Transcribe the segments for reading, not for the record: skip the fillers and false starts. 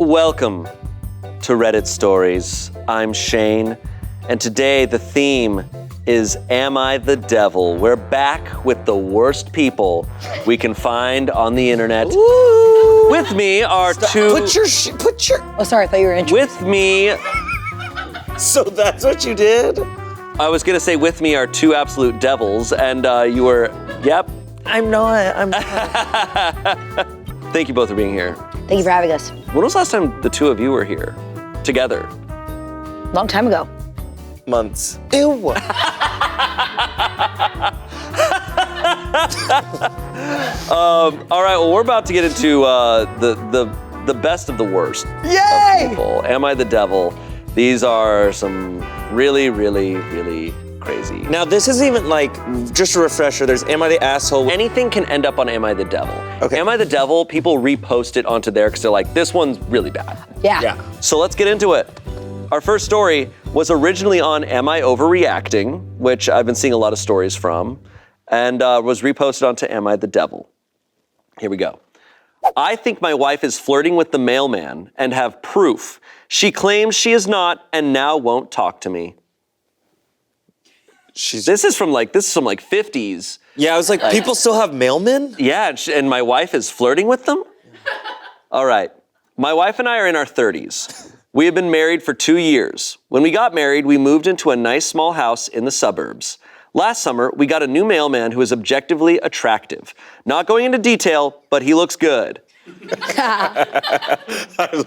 Welcome to Reddit Stories. I'm Shane, and today the theme is Am I the Devil? We're back with the worst people we can find on the internet. Ooh. With me are two... Put your... Oh, sorry, I thought you were interested. With me... So that's what you did? I was gonna say with me are two absolute devils, and you were... Yep. I'm not. Thank you both for being here. Thank you for having us. When was the last time the two of you were here? Together? Long time ago. Months. Ew. All right, well, we're about to get into the best of the worst. Yay! Of people. Am I the devil? These are some really, really, really crazy. Now, this isn't even like, just a refresher, there's Am I the Asshole? Anything can end up on Am I the Devil. Okay. Am I the Devil? People repost it onto there because they're like, this one's really bad. Yeah. So let's get into it. Our first story was originally on Am I Overreacting, which I've been seeing a lot of stories from, and was reposted onto Am I the Devil. Here we go. I think my wife is flirting with the mailman and have proof. She claims she is not and now won't talk to me. This is from like 50s. Yeah, I was like, people still have mailmen? Yeah, and my wife is flirting with them? All right. My wife and I are in our 30s. We have been married for 2 years. When we got married, we moved into a nice small house in the suburbs. Last summer, we got a new mailman who is objectively attractive. Not going into detail, but he looks good. I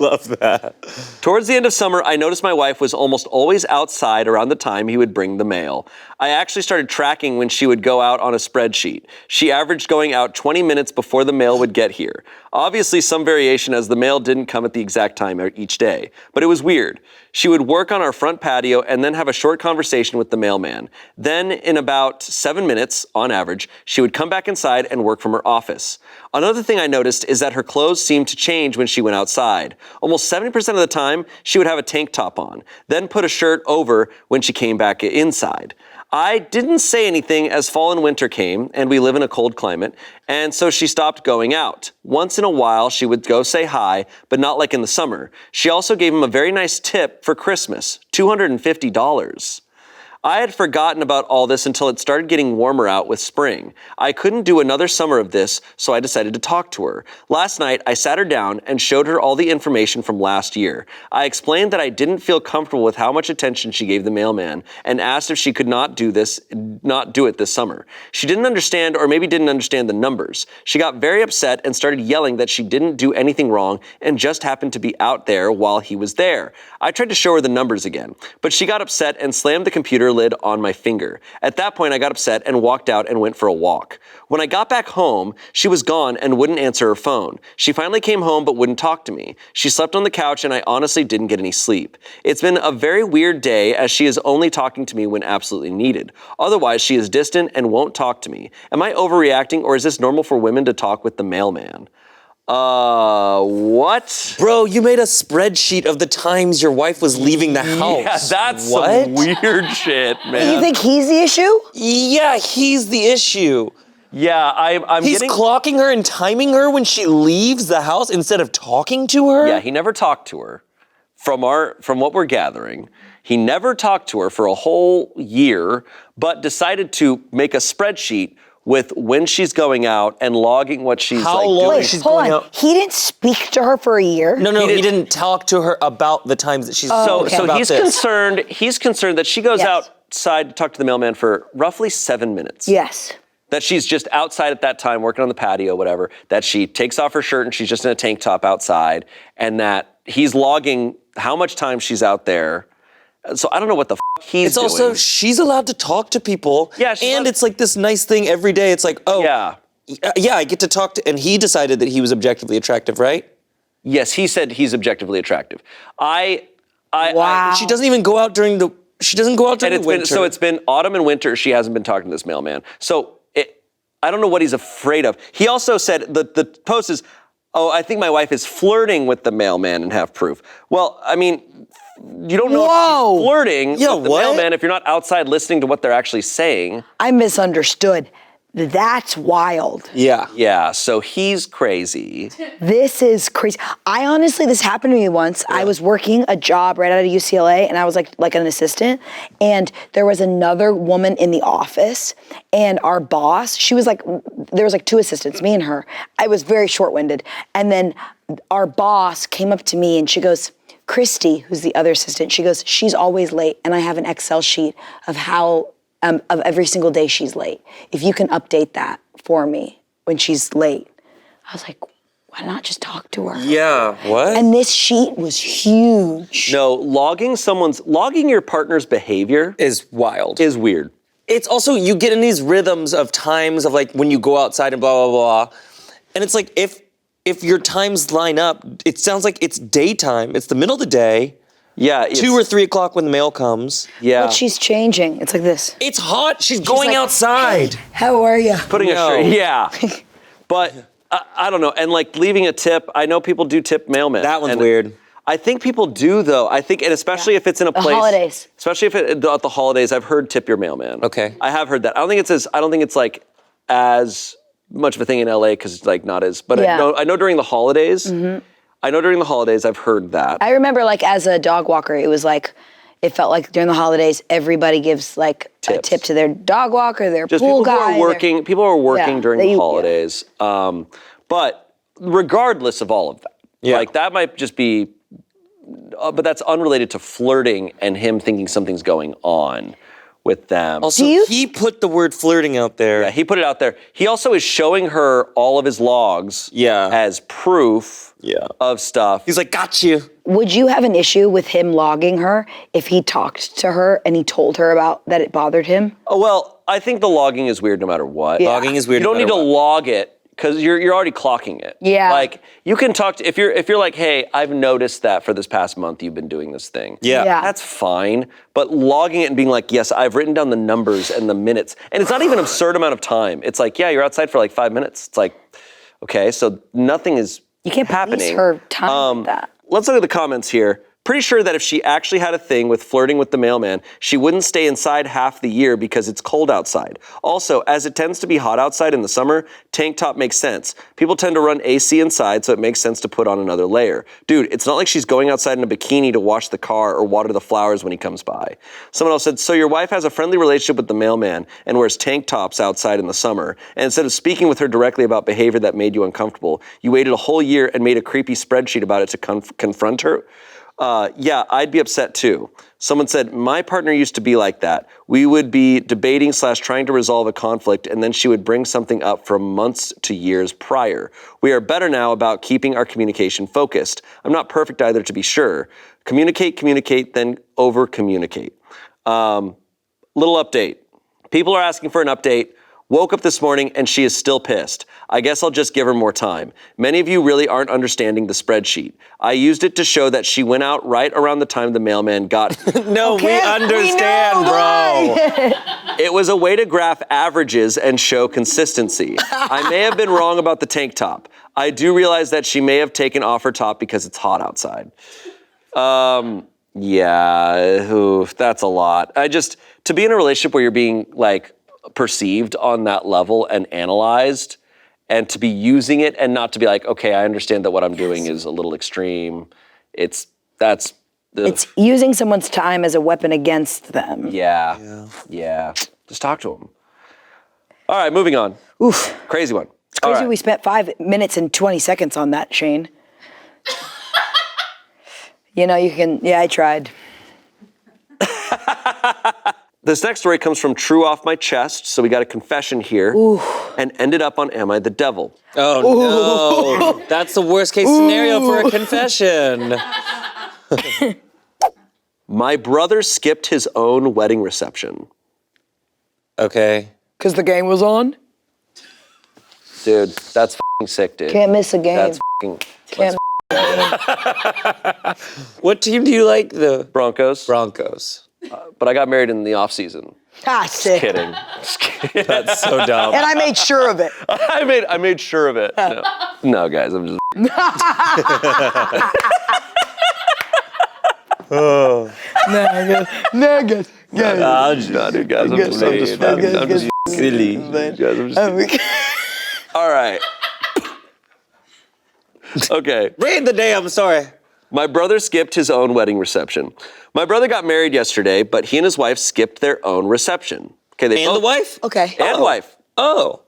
love that. Towards the end of summer, I noticed my wife was almost always outside around the time he would bring the mail. I actually started tracking when she would go out on a spreadsheet. She averaged going out 20 minutes before the mail would get here. Obviously some variation as the mail didn't come at the exact time each day, but it was weird. She would work on our front patio and then have a short conversation with the mailman. Then in about 7 minutes, on average, she would come back inside and work from her office. Another thing I noticed is that her clothes seemed to change when she went outside. Almost 70% of the time, she would have a tank top on, then put a shirt over when she came back inside. I didn't say anything as fall and winter came, and we live in a cold climate, and so she stopped going out. Once in a while, she would go say hi, but not like in the summer. She also gave him a very nice tip for Christmas, $250. I had forgotten about all this until it started getting warmer out with spring. I couldn't do another summer of this, so I decided to talk to her. Last night, I sat her down and showed her all the information from last year. I explained that I didn't feel comfortable with how much attention she gave the mailman and asked if she could not do it this summer. She didn't understand, or maybe didn't understand the numbers. She got very upset and started yelling that she didn't do anything wrong and just happened to be out there while he was there. I tried to show her the numbers again, but she got upset and slammed the computer lid on my finger. At that point, I got upset and walked out and went for a walk. When I got back home, she was gone and wouldn't answer her phone. She finally came home but wouldn't talk to me. She slept on the couch and I honestly didn't get any sleep. It's been a very weird day as she is only talking to me when absolutely needed. Otherwise, she is distant and won't talk to me. Am I overreacting or is this normal for women to talk with the mailman? What? Bro, you made a spreadsheet of the times your wife was leaving the house. Yeah, that's what? Some weird shit, man. You think he's the issue? Yeah, he's the issue. Yeah, He's clocking her and timing her when she leaves the house instead of talking to her? Yeah, he never talked to her. From what we're gathering, he never talked to her for a whole year, but decided to make a spreadsheet with when she's going out and logging what she's long doing. she's Hold going on. out? He didn't speak to her for a year? No, he didn't talk to her about the times that she's So about he's this. concerned that she goes Yes. outside to talk to the mailman for roughly 7 minutes. Yes. That she's just outside at that time, working on the patio, whatever, that she takes off her shirt and she's just in a tank top outside, and that he's logging how much time she's out there. So I don't know what the he's doing. It's also, she's allowed to talk to people. Yeah, and it's like this nice thing every day. It's like, oh, yeah, I get to talk to, and he decided that he was objectively attractive, right? Yes, he said he's objectively attractive. Wow. She doesn't even go out during the, winter. So it's been autumn and winter, she hasn't been talking to this mailman. So I don't know what he's afraid of. He also said, the post is, oh, I think my wife is flirting with the mailman and have proof. Well, I mean, you don't know if she's flirting with the mailman if you're not outside listening to what they're actually saying. I misunderstood. That's wild. Yeah. Yeah, so he's crazy. This is crazy. This happened to me once. I was working a job right out of UCLA, and I was like an assistant, and there was another woman in the office, and our boss, there was like 2 assistants, me and her. I was very short-winded, and then our boss came up to me and she goes, Christy, who's the other assistant, she goes, she's always late, and I have an Excel sheet of how of every single day she's late. If you can update that for me when she's late. I was like, why not just talk to her? Yeah. What? And this sheet was huge. No, logging your partner's behavior is wild. is weird. It's also, you get in these rhythms of times of like when you go outside and blah, blah, blah. And it's like, if your times line up, it sounds like it's daytime. It's the middle of the day. Yeah. 2 or 3 o'clock when the mail comes. Yeah. But she's changing. It's like this. It's hot. She's going like, outside. Hey, how are you? Putting a shirt. Yeah. But I don't know. And like leaving a tip, I know people do tip mailmen. That one's and weird. I think people do though. I think, and especially if it's in a place. holidays. Especially if at the holidays, I've heard tip your mailman. Okay. I have heard that. I don't think it's like as much of a thing in LA because it's like not as, but Yeah. I know during the holidays, I've heard that. I remember like as a dog walker, it was like, it felt like during the holidays, everybody gives like a Tips. tip to their dog walker, their Just pool people guy. who are working. People who are working Yeah, during they- the yeah. holidays. But regardless of all of that, like that might just be, but that's unrelated to flirting and him thinking something's going on with them. Also, he put the word flirting out there. Yeah, he put it out there. He also is showing her all of his logs as proof of stuff. He's like, got you. Would you have an issue with him logging her if he talked to her and he told her about that it bothered him? Oh, well, I think the logging is weird no matter what. Yeah. Logging is weird. You don't no need matter to what. log it because you're already clocking it. Yeah. Like you can talk to if you're like, hey, I've noticed that for this past month you've been doing this thing. Yeah. That's fine. But logging it and being like, yes, I've written down the numbers and the minutes, and it's not even an absurd amount of time. It's like, yeah, you're outside for like 5 minutes. It's like, okay, so nothing is You can't happening. police her time with that. Let's look at the comments here. Pretty sure that if she actually had a thing with flirting with the mailman, she wouldn't stay inside half the year because it's cold outside. Also, as it tends to be hot outside in the summer, tank top makes sense. People tend to run AC inside, so it makes sense to put on another layer. Dude, it's not like she's going outside in a bikini to wash the car or water the flowers when he comes by. Someone else said, so your wife has a friendly relationship with the mailman and wears tank tops outside in the summer, and instead of speaking with her directly about behavior that made you uncomfortable, you waited a whole year and made a creepy spreadsheet about it to confront her? Yeah, I'd be upset too. Someone said, my partner used to be like that. We would be debating / trying to resolve a conflict, and then she would bring something up from months to years prior. We are better now about keeping our communication focused. I'm not perfect either, to be sure. Communicate, then over-communicate. Little update. People are asking for an update. Woke up this morning and she is still pissed. I guess I'll just give her more time. Many of you really aren't understanding the spreadsheet. I used it to show that she went out right around the time the mailman got. No, we understand, bro. It was a way to graph averages and show consistency. I may have been wrong about the tank top. I do realize that she may have taken off her top because it's hot outside. Yeah, that's a lot. To be in a relationship where you're being like perceived on that level and analyzed, and to be using it and not to be like, okay, I understand that what I'm doing is a little extreme. It's using someone's time as a weapon against them. Yeah. Just talk to them. All right, moving on. Oof. Crazy one. It's crazy we spent 5 minutes and 20 seconds on that, Shane. I tried. This next story comes from True Off My Chest, so we got a confession here, and ended up on Am I the Devil? Oh no, that's the worst case scenario for a confession. My brother skipped his own wedding reception. Okay. Because the game was on? Dude, that's f***ing sick, dude. Can't miss a game. That's f***ing... Can't What team do you like? The Broncos. But I got married in the off season. sick. Kidding. That's so dumb. And I made sure of it. I made sure of it. No, guys, I'm just... No, good. No, dude, guys, I'm just Silly. All right. Okay. Read the damn story. My brother skipped his own wedding reception. My brother got married yesterday, but he and his wife skipped their own reception. Okay, they And both, the wife? Okay. And wife. Oh.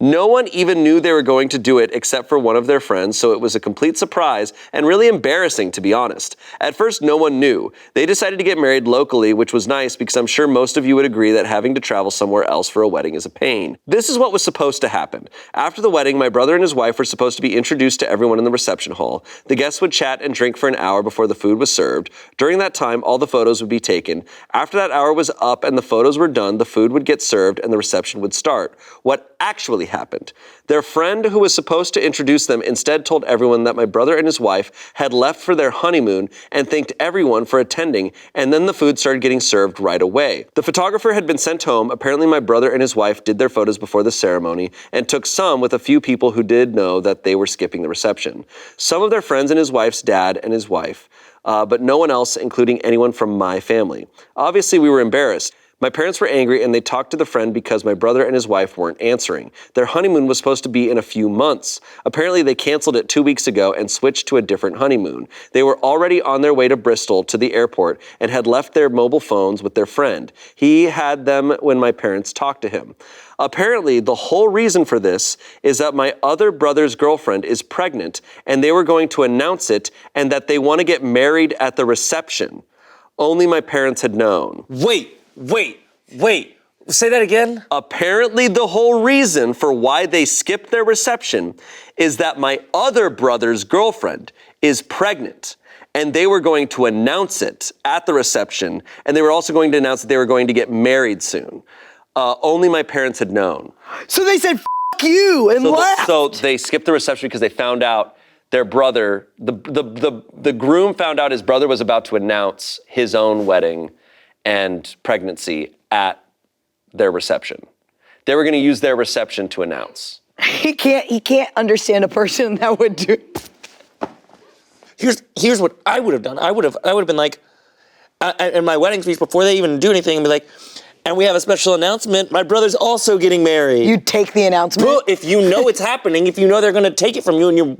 No one even knew they were going to do it except for one of their friends, so it was a complete surprise and really embarrassing, to be honest. At first, no one knew. They decided to get married locally, which was nice because I'm sure most of you would agree that having to travel somewhere else for a wedding is a pain. This is what was supposed to happen. After the wedding, my brother and his wife were supposed to be introduced to everyone in the reception hall. The guests would chat and drink for an hour before the food was served. During that time, all the photos would be taken. After that hour was up and the photos were done, the food would get served and the reception would start. What actually happened? Their friend who was supposed to introduce them instead told everyone that my brother and his wife had left for their honeymoon and thanked everyone for attending, and then the food started getting served right away. The photographer had been sent home. Apparently my brother and his wife did their photos before the ceremony and took some with a few people who did know that they were skipping the reception. Some of their friends and his wife's dad and his wife, but no one else, including anyone from my family. Obviously we were embarrassed. My parents were angry and they talked to the friend because my brother and his wife weren't answering. Their honeymoon was supposed to be in a few months. Apparently they canceled it 2 weeks ago and switched to a different honeymoon. They were already on their way to Bristol to the airport and had left their mobile phones with their friend. He had them when my parents talked to him. Apparently, the whole reason for this is that my other brother's girlfriend is pregnant and they were going to announce it and that they want to get married at the reception. Only my parents had known. Wait. Say that again? Apparently, the whole reason for why they skipped their reception is that my other brother's girlfriend is pregnant, and they were going to announce it at the reception, and they were also going to announce that they were going to get married soon. Only my parents had known. So they said, "F you," and left. So they skipped the reception because they found out their brother, the groom found out his brother was about to announce his own wedding and pregnancy at their reception. They were going to use their reception to announce. He can't understand a person that would do. Here's what I would have done. I would have been like, in my wedding speech before they even do anything, and be like, and we have a special announcement. My brother's also getting married. You take the announcement. Well, if you know it's happening, if you know they're gonna take it from you,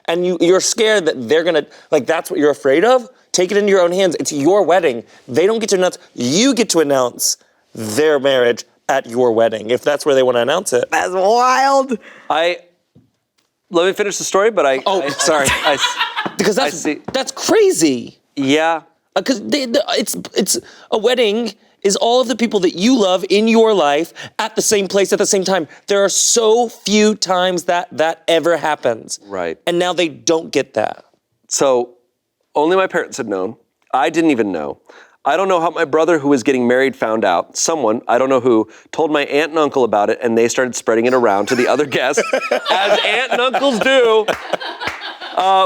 and you're scared that they're gonna, like, that's what you're afraid of. Take it into your own hands. It's your wedding. They don't get to announce. You get to announce their marriage at your wedding, if that's where they want to announce it. That's wild. Let me finish the story, but Sorry. Because that's crazy. Yeah. Because it's a wedding is all of the people that you love in your life at the same place at the same time. There are so few times that ever happens. Right. And now they don't get that. So only my parents had known. I didn't even know. I don't know how my brother, who was getting married, found out. Someone, I don't know who, told my aunt and uncle about it, and they started spreading it around to the other guests, as aunt and uncles do,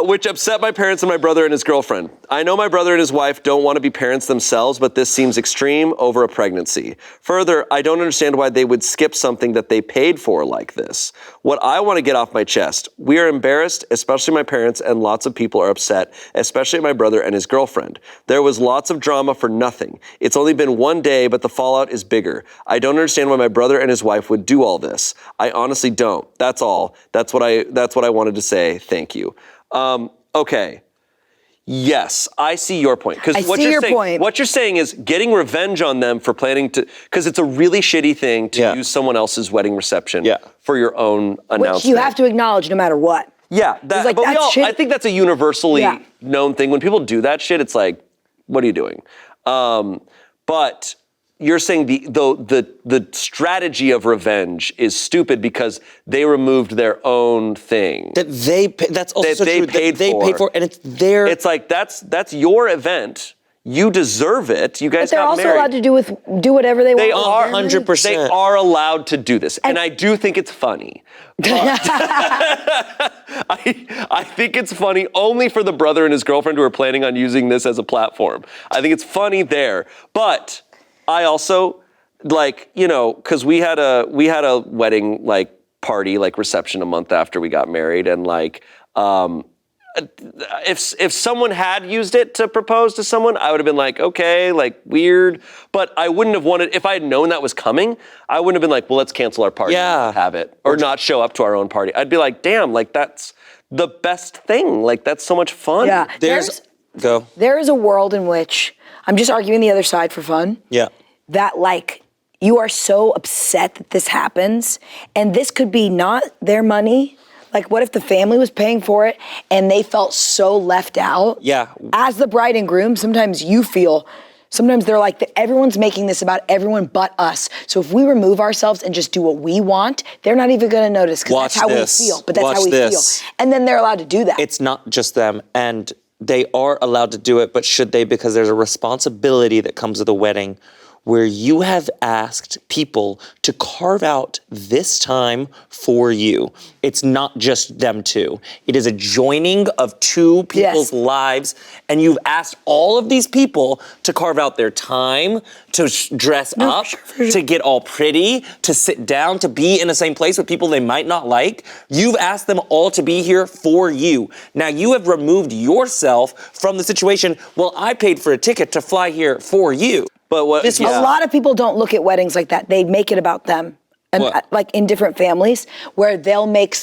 which upset my parents and my brother and his girlfriend. I know my brother and his wife don't want to be parents themselves, but this seems extreme over a pregnancy. Further, I don't understand why they would skip something that they paid for like this. What I want to get off my chest, we are embarrassed, especially my parents, and lots of people are upset, especially my brother and his girlfriend. There was lots of drama for nothing. It's only been one day, but the fallout is bigger. I don't understand why my brother and his wife would do all this. I honestly don't. That's all. That's what I wanted to say. Thank you. Okay. Yes, I see your point. Because what you're saying is getting revenge on them for planning to, because it's a really shitty thing to use someone else's wedding reception for your own announcement. Which you have to acknowledge no matter what. Yeah, I think that's a universally known thing. When people do that shit, it's like, what are you doing? But you're saying the strategy of revenge is stupid because they removed their own thing. That's also so true. They paid for, and it's their. It's like that's your event. You deserve it. You guys got married. But they're also allowed to do whatever they want. They are 100%. They are allowed to do this, and I do think it's funny. I think it's funny only for the brother and his girlfriend who are planning on using this as a platform. I think it's funny there, but I also because we had a wedding party reception a month after we got married, and if someone had used it to propose to someone, I would have been like, okay, like weird. But I wouldn't have wanted, if I had known that was coming, I wouldn't have been like, well, let's cancel our party and have it. Or not show up to our own party. I'd be like, damn, like that's the best thing. Like that's so much fun. Yeah. There is a world in which, I'm just arguing the other side for fun. Yeah. That like, you are so upset that this happens, and this could be not their money. Like, what if the family was paying for it and they felt so left out? Yeah. As the bride and groom, sometimes they're like, everyone's making this about everyone but us. So if we remove ourselves and just do what we want, they're not even gonna notice because that's how we feel. But that's how we feel. And then they're allowed to do that. It's not just them, and they are allowed to do it, but should they? Because there's a responsibility that comes with a wedding where you have asked people to carve out this time for you. It's not just them two. It is a joining of two people's lives, and you've asked all of these people to carve out their time, to dress up, to get all pretty, to sit down, to be in the same place with people they might not like. You've asked them all to be here for you. Now you have removed yourself from the situation. Well, I paid for a ticket to fly here for you. But what, A lot of people don't look at weddings like that. They make it about them. And like in different families where they'll make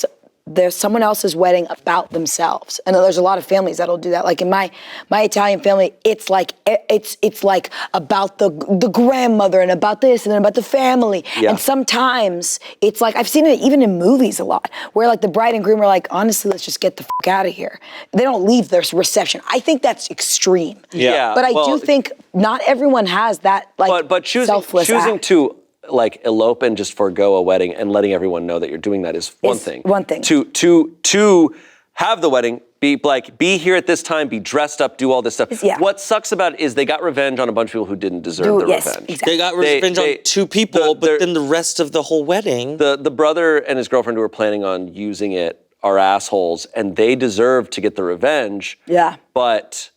there's someone else's wedding about themselves. And there's a lot of families that'll do that. Like in my Italian family, it's like about the grandmother and about this and then about the family. Yeah. And sometimes it's like, I've seen it even in movies a lot, where like the bride and groom are like, honestly, let's just get the fuck out of here. They don't leave their reception. I think that's extreme. Yeah. But I do think not everyone has that like but choosing to like elope and just forego a wedding and letting everyone know that you're doing that is one thing. One thing. To have the wedding, be here at this time, be dressed up, do all this stuff. Yeah. What sucks about it is they got revenge on a bunch of people who didn't deserve the revenge. Exactly. They got revenge on two people, but then the rest of the whole wedding. The brother and his girlfriend who were planning on using it are assholes, and they deserve to get the revenge. Yeah. But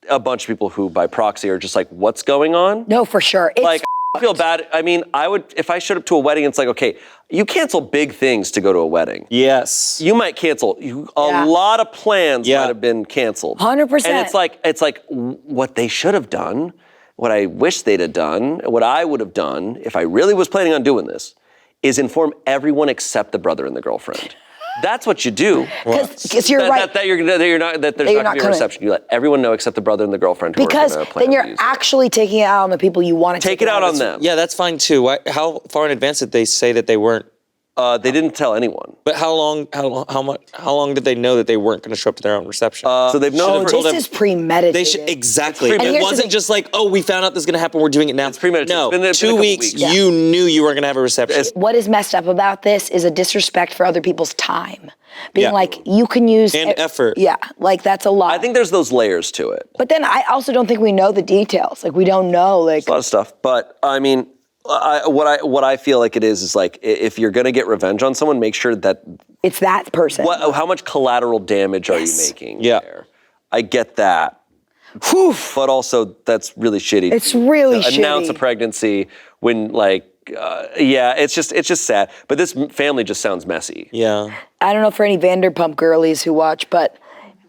a bunch of people who by proxy are just like, what's going on? No, for sure. It's I feel bad. I mean, I would, if I showed up to a wedding, it's like, okay, you cancel big things to go to a wedding. Yes. You might cancel. A lot of plans might have been canceled. 100%. And it's like what they should have done, what I wish they'd have done, what I would have done if I really was planning on doing this, is inform everyone except the brother and the girlfriend. That's what you do. Because you're right. That there's not going to be a reception. You let everyone know except the brother and the girlfriend who are going to plan. Because then you're actually taking it out on the people you want to take it out on them. Yeah, that's fine too. How far in advance did they say that they weren't? They didn't tell anyone. But how long did they know that they weren't going to show up to their own reception? So they've known. This is premeditated. They should, exactly. It wasn't just like, oh, we found out this is going to happen, we're doing it now. It's premeditated. No, it's been 2 weeks, you knew you were going to have a reception. What is messed up about this is a disrespect for other people's time. Being like, you can use... And effort. Yeah, like that's a lot. I think there's those layers to it. But then I also don't think we know the details. Like we don't know, like... A lot of stuff. But I mean... what I feel like it is like if you're gonna get revenge on someone, make sure that it's that person. How much collateral damage are you making? There? I get that, but also that's really shitty. It's really shitty. Announce a pregnancy when it's just sad. But this family just sounds messy. Yeah. I don't know for any Vanderpump girlies who watch, but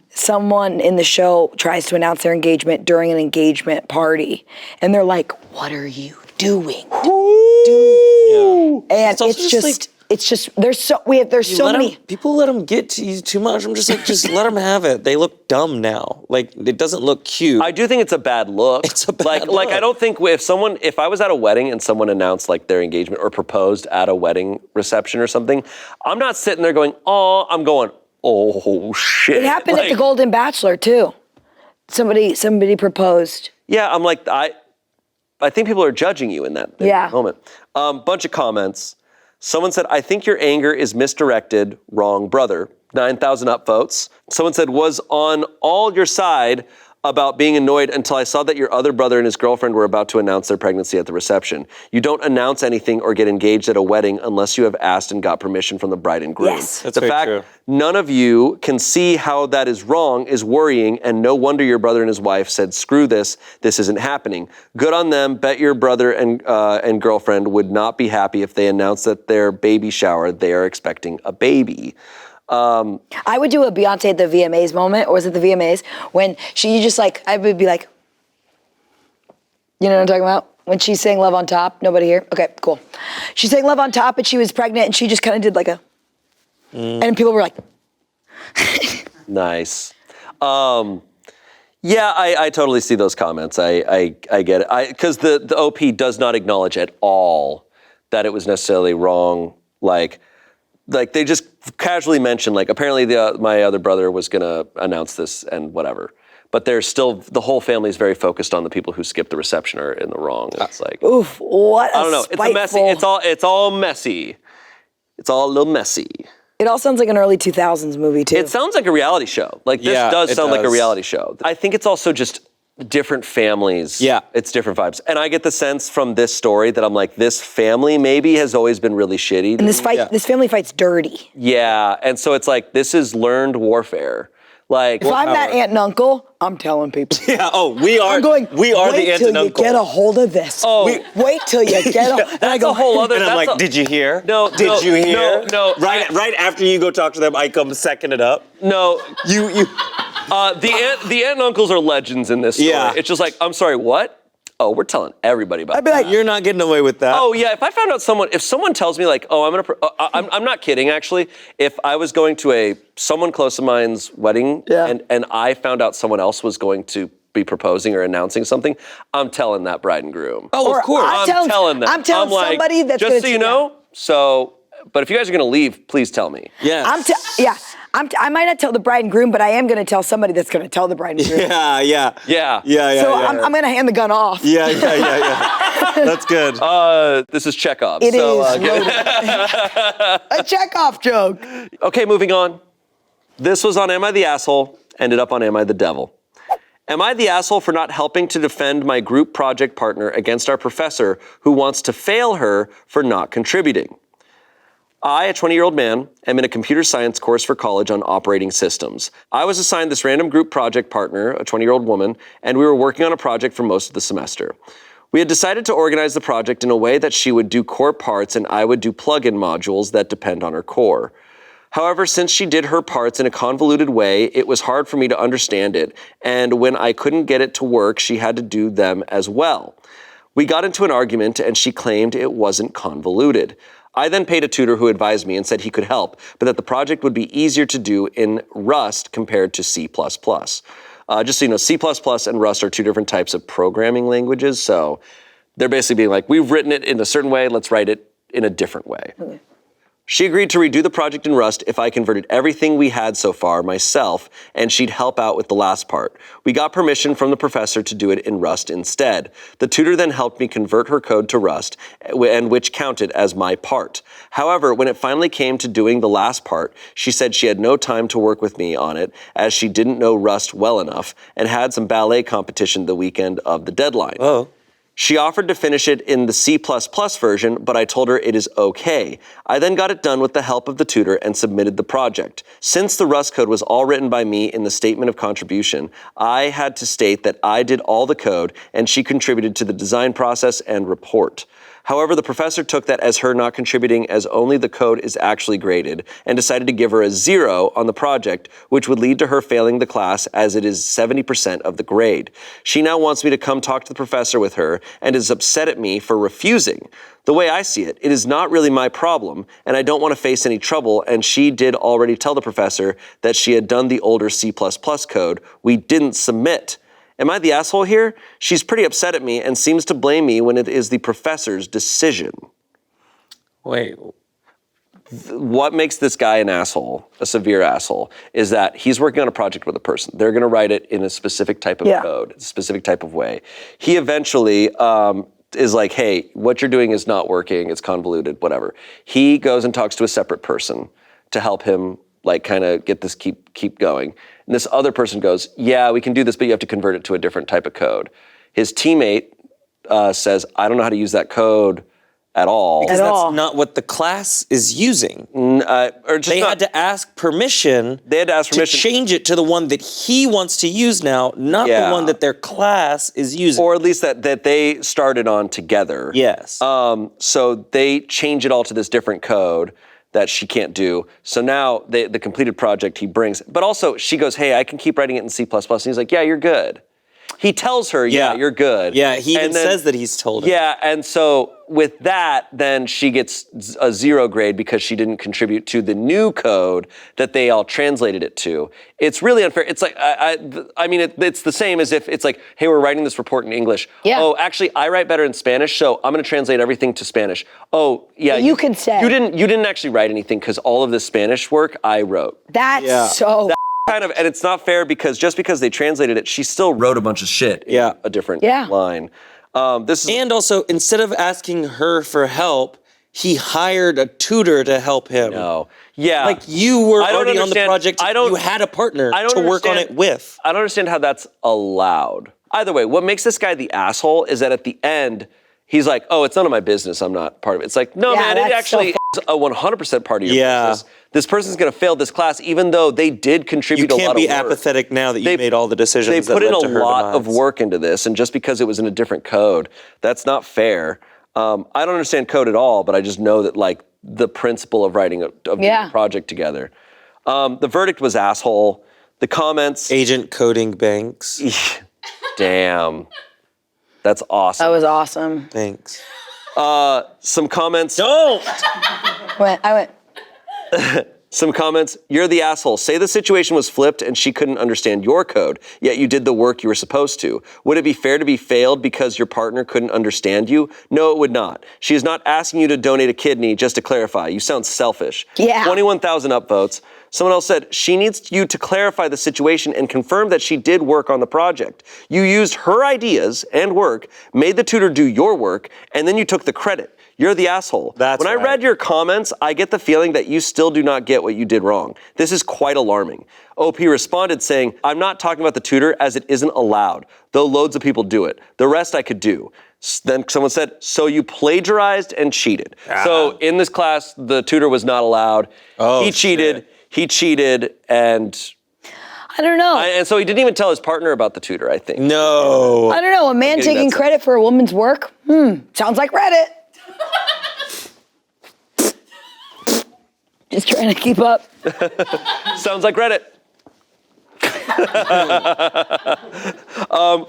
someone in the show tries to announce their engagement during an engagement party, and they're like, "What are you doing? And it's just there's so many people let them get to you too much. I'm just like, just let them have it. They look dumb now. Like it doesn't look cute. I do think it's a bad look. It's a bad look. Like I don't think if I was at a wedding and someone announced like their engagement or proposed at a wedding reception or something, I'm not sitting there going, "Oh," I'm going, "Oh shit." It happened at the Golden Bachelor too. Somebody proposed. Yeah, I'm like I think people are judging you in that moment. Bunch of comments. Someone said, I think your anger is misdirected. Wrong, brother. 9,000 upvotes. Someone said, was on all your side about being annoyed until I saw that your other brother and his girlfriend were about to announce their pregnancy at the reception. You don't announce anything or get engaged at a wedding unless you have asked and got permission from the bride and groom. Yes. That's the very fact true. None of you can see how that is wrong is worrying, and no wonder your brother and his wife said, screw this isn't happening. Good on them. Bet your brother and girlfriend would not be happy if they announced that their baby shower, they are expecting a baby. I would do a Beyonce at the VMAs moment, or was it the VMAs? When she just like, I would be like, you know what I'm talking about? When she sang Love on Top, nobody here? Okay, cool. She sang Love on Top and she was pregnant and she just kind of did like a, and people were like. Nice. Yeah, I totally see those comments. I get it. Because the OP does not acknowledge at all that it was necessarily wrong. Like they just casually mentioned, like, apparently my other brother was gonna announce this and whatever. But there's still, the whole family is very focused on the people who skipped the reception are in the wrong. It's like, oof, what a I don't know. spiteful. It's a messy. It's all messy. It's all a little messy. It all sounds like an early 2000s movie too. It sounds like a reality show. Like this does sound like a reality show. I think it's also just different families. Yeah. It's different vibes. And I get the sense from this story that I'm like, this family maybe has always been really shitty. And this family fights dirty. Yeah. And so it's like, this is learned warfare. Like, if I'm that aunt and uncle, I'm telling people. Yeah. Oh, we are. I'm going. We are the aunt and uncle. Wait till you get a hold of this. Oh. Wait till you get a. And that's a whole other. And I'm like, did you hear? No. Did you hear? No. Right after you go talk to them, I come second it up. No. You. The aunt and uncles are legends in this story. Yeah. It's just like, I'm sorry, what? Oh, we're telling everybody about I'd be like, You're not getting away with that. Oh yeah, if I found out if someone tells me like, oh, I'm not kidding actually. If I was going to someone close to mine's wedding, and I found out someone else was going to be proposing or announcing something, I'm telling that bride and groom. Oh, of course. I'm telling them. I'm telling like, somebody that's just so you know. So, but if you guys are gonna leave, please tell me. Yeah. I might not tell the bride and groom, but I am going to tell somebody that's going to tell the bride and groom. Yeah. So I'm going to hand the gun off. Yeah. That's good. This is Chekhov. It is loaded. A Chekhov joke. Okay, moving on. This was on Am I the Asshole? Ended up on Am I the Devil? Am I the asshole for not helping to defend my group project partner against our professor who wants to fail her for not contributing? I, a 20-year-old man, am in a computer science course for college on operating systems. I was assigned this random group project partner, a 20-year-old woman, and we were working on a project for most of the semester. We had decided to organize the project in a way that she would do core parts and I would do plug-in modules that depend on her core. However, since she did her parts in a convoluted way, it was hard for me to understand it, and when I couldn't get it to work, she had to do them as well. We got into an argument and she claimed it wasn't convoluted. I then paid a tutor who advised me and said he could help, but that the project would be easier to do in Rust compared to C++. Just so you know, C++ and Rust are two different types of programming languages, so they're basically being like, we've written it in a certain way, let's write it in a different way. Okay. She agreed to redo the project in Rust if I converted everything we had so far myself, and she'd help out with the last part. We got permission from the professor to do it in Rust instead. The tutor then helped me convert her code to Rust, and which counted as my part. However, when it finally came to doing the last part, she said she had no time to work with me on it, as she didn't know Rust well enough, and had some ballet competition the weekend of the deadline. Oh. She offered to finish it in the C++ version, but I told her it is okay. I then got it done with the help of the tutor and submitted the project. Since the Rust code was all written by me in the statement of contribution, I had to state that I did all the code and she contributed to the design process and report. However, the professor took that as her not contributing, as only the code is actually graded, and decided to give her a 0 on the project, which would lead to her failing the class as it is 70% of the grade. She now wants me to come talk to the professor with her and is upset at me for refusing. The way I see it, it is not really my problem, and I don't want to face any trouble, and she did already tell the professor that she had done the older C++ code we didn't submit. Am I the asshole here? She's pretty upset at me and seems to blame me when it is the professor's decision. Wait. What makes this guy an asshole, a severe asshole, is that he's working on a project with a person. They're going to write it in a specific type of code, a specific type of way. He eventually is like, hey, what you're doing is not working, it's convoluted, whatever. He goes and talks to a separate person to help him like kind of get this keep going. And this other person goes, yeah, we can do this, but you have to convert it to a different type of code. His teammate says, I don't know how to use that code at all. Because that's not what the class is using. They had to ask permission. They had to ask permission to change it to the one that he wants to use now, not the one that their class is using. Or at least that they started on together. Yes. So they change it all to this different code. that she can't do. So now the completed project he brings, but also she goes, hey, I can keep writing it in C++. And he's like, yeah, you're good. He tells her, yeah, you're good. Yeah, he even says that he's told her. Yeah, and so with that, then she gets a 0 grade because she didn't contribute to the new code that they all translated it to. It's really unfair. It's like, I mean, it's the same as if it's like, hey, we're writing this report in English. Yeah. Oh, actually, I write better in Spanish, so I'm going to translate everything to Spanish. Oh, yeah. You could say. You didn't actually write anything because all of this Spanish work I wrote. That's so... Kind of, and it's not fair because just because they translated it, she still wrote a bunch of shit in a different line. And also, instead of asking her for help, he hired a tutor to help him. No. Yeah. Like, you were already on the project. You had a partner to work on it with. I don't understand how that's allowed. Either way, what makes this guy the asshole is that at the end, he's like, oh, it's none of my business. I'm not part of it. It's like, no, man, it actually is a 100% part of your business. This person's going to fail this class, even though they did contribute a lot of work. You can't be apathetic now that you made all the decisions that led to her demise. They put in a lot of work into this, and just because it was in a different code, that's not fair. I don't understand code at all, but I just know that, like, the principle of writing a project together. The verdict was asshole. The comments... Agent coding banks. Damn. That's awesome. That was awesome. Thanks. Some comments... Don't! I went... Some comments, you're the asshole. Say the situation was flipped and she couldn't understand your code, yet you did the work you were supposed to. Would it be fair to be failed because your partner couldn't understand you? No, it would not. She is not asking you to donate a kidney, just to clarify. You sound selfish. Yeah. 21,000 upvotes. Someone else said, she needs you to clarify the situation and confirm that she did work on the project. You used her ideas and work, made the tutor do your work, and then you took the credit. You're the asshole. When I read your comments, I get the feeling that you still do not get what you did wrong. This is quite alarming. OP responded saying, I'm not talking about the tutor as it isn't allowed, though loads of people do it. The rest I could do. Then someone said, so you plagiarized and cheated. So in this class, the tutor was not allowed. He cheated. He cheated, and... I don't know. And so he didn't even tell his partner about the tutor, I think. No. I don't know. A man taking credit for a woman's work? Sounds like Reddit. Just trying to keep up. Sounds like Reddit.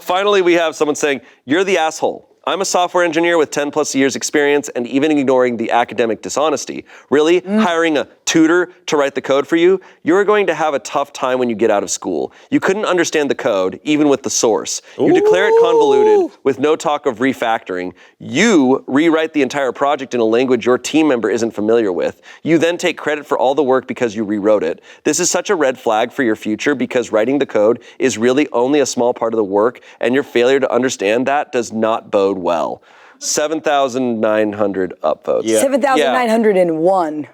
Finally, we have someone saying, you're the asshole. I'm a software engineer with 10 plus years experience and even ignoring the academic dishonesty. Really? Hiring a tutor to write the code for you? You're going to have a tough time when you get out of school. You couldn't understand the code, even with the source. You declare it convoluted with no talk of refactoring. You rewrite the entire project in a language your team member isn't familiar with. You then take credit for all the work because you rewrote it. This is such a red flag for your future because writing the code is really only a small part of the work, and your failure to understand that does not bode well. 7,900 upvotes. 7,901.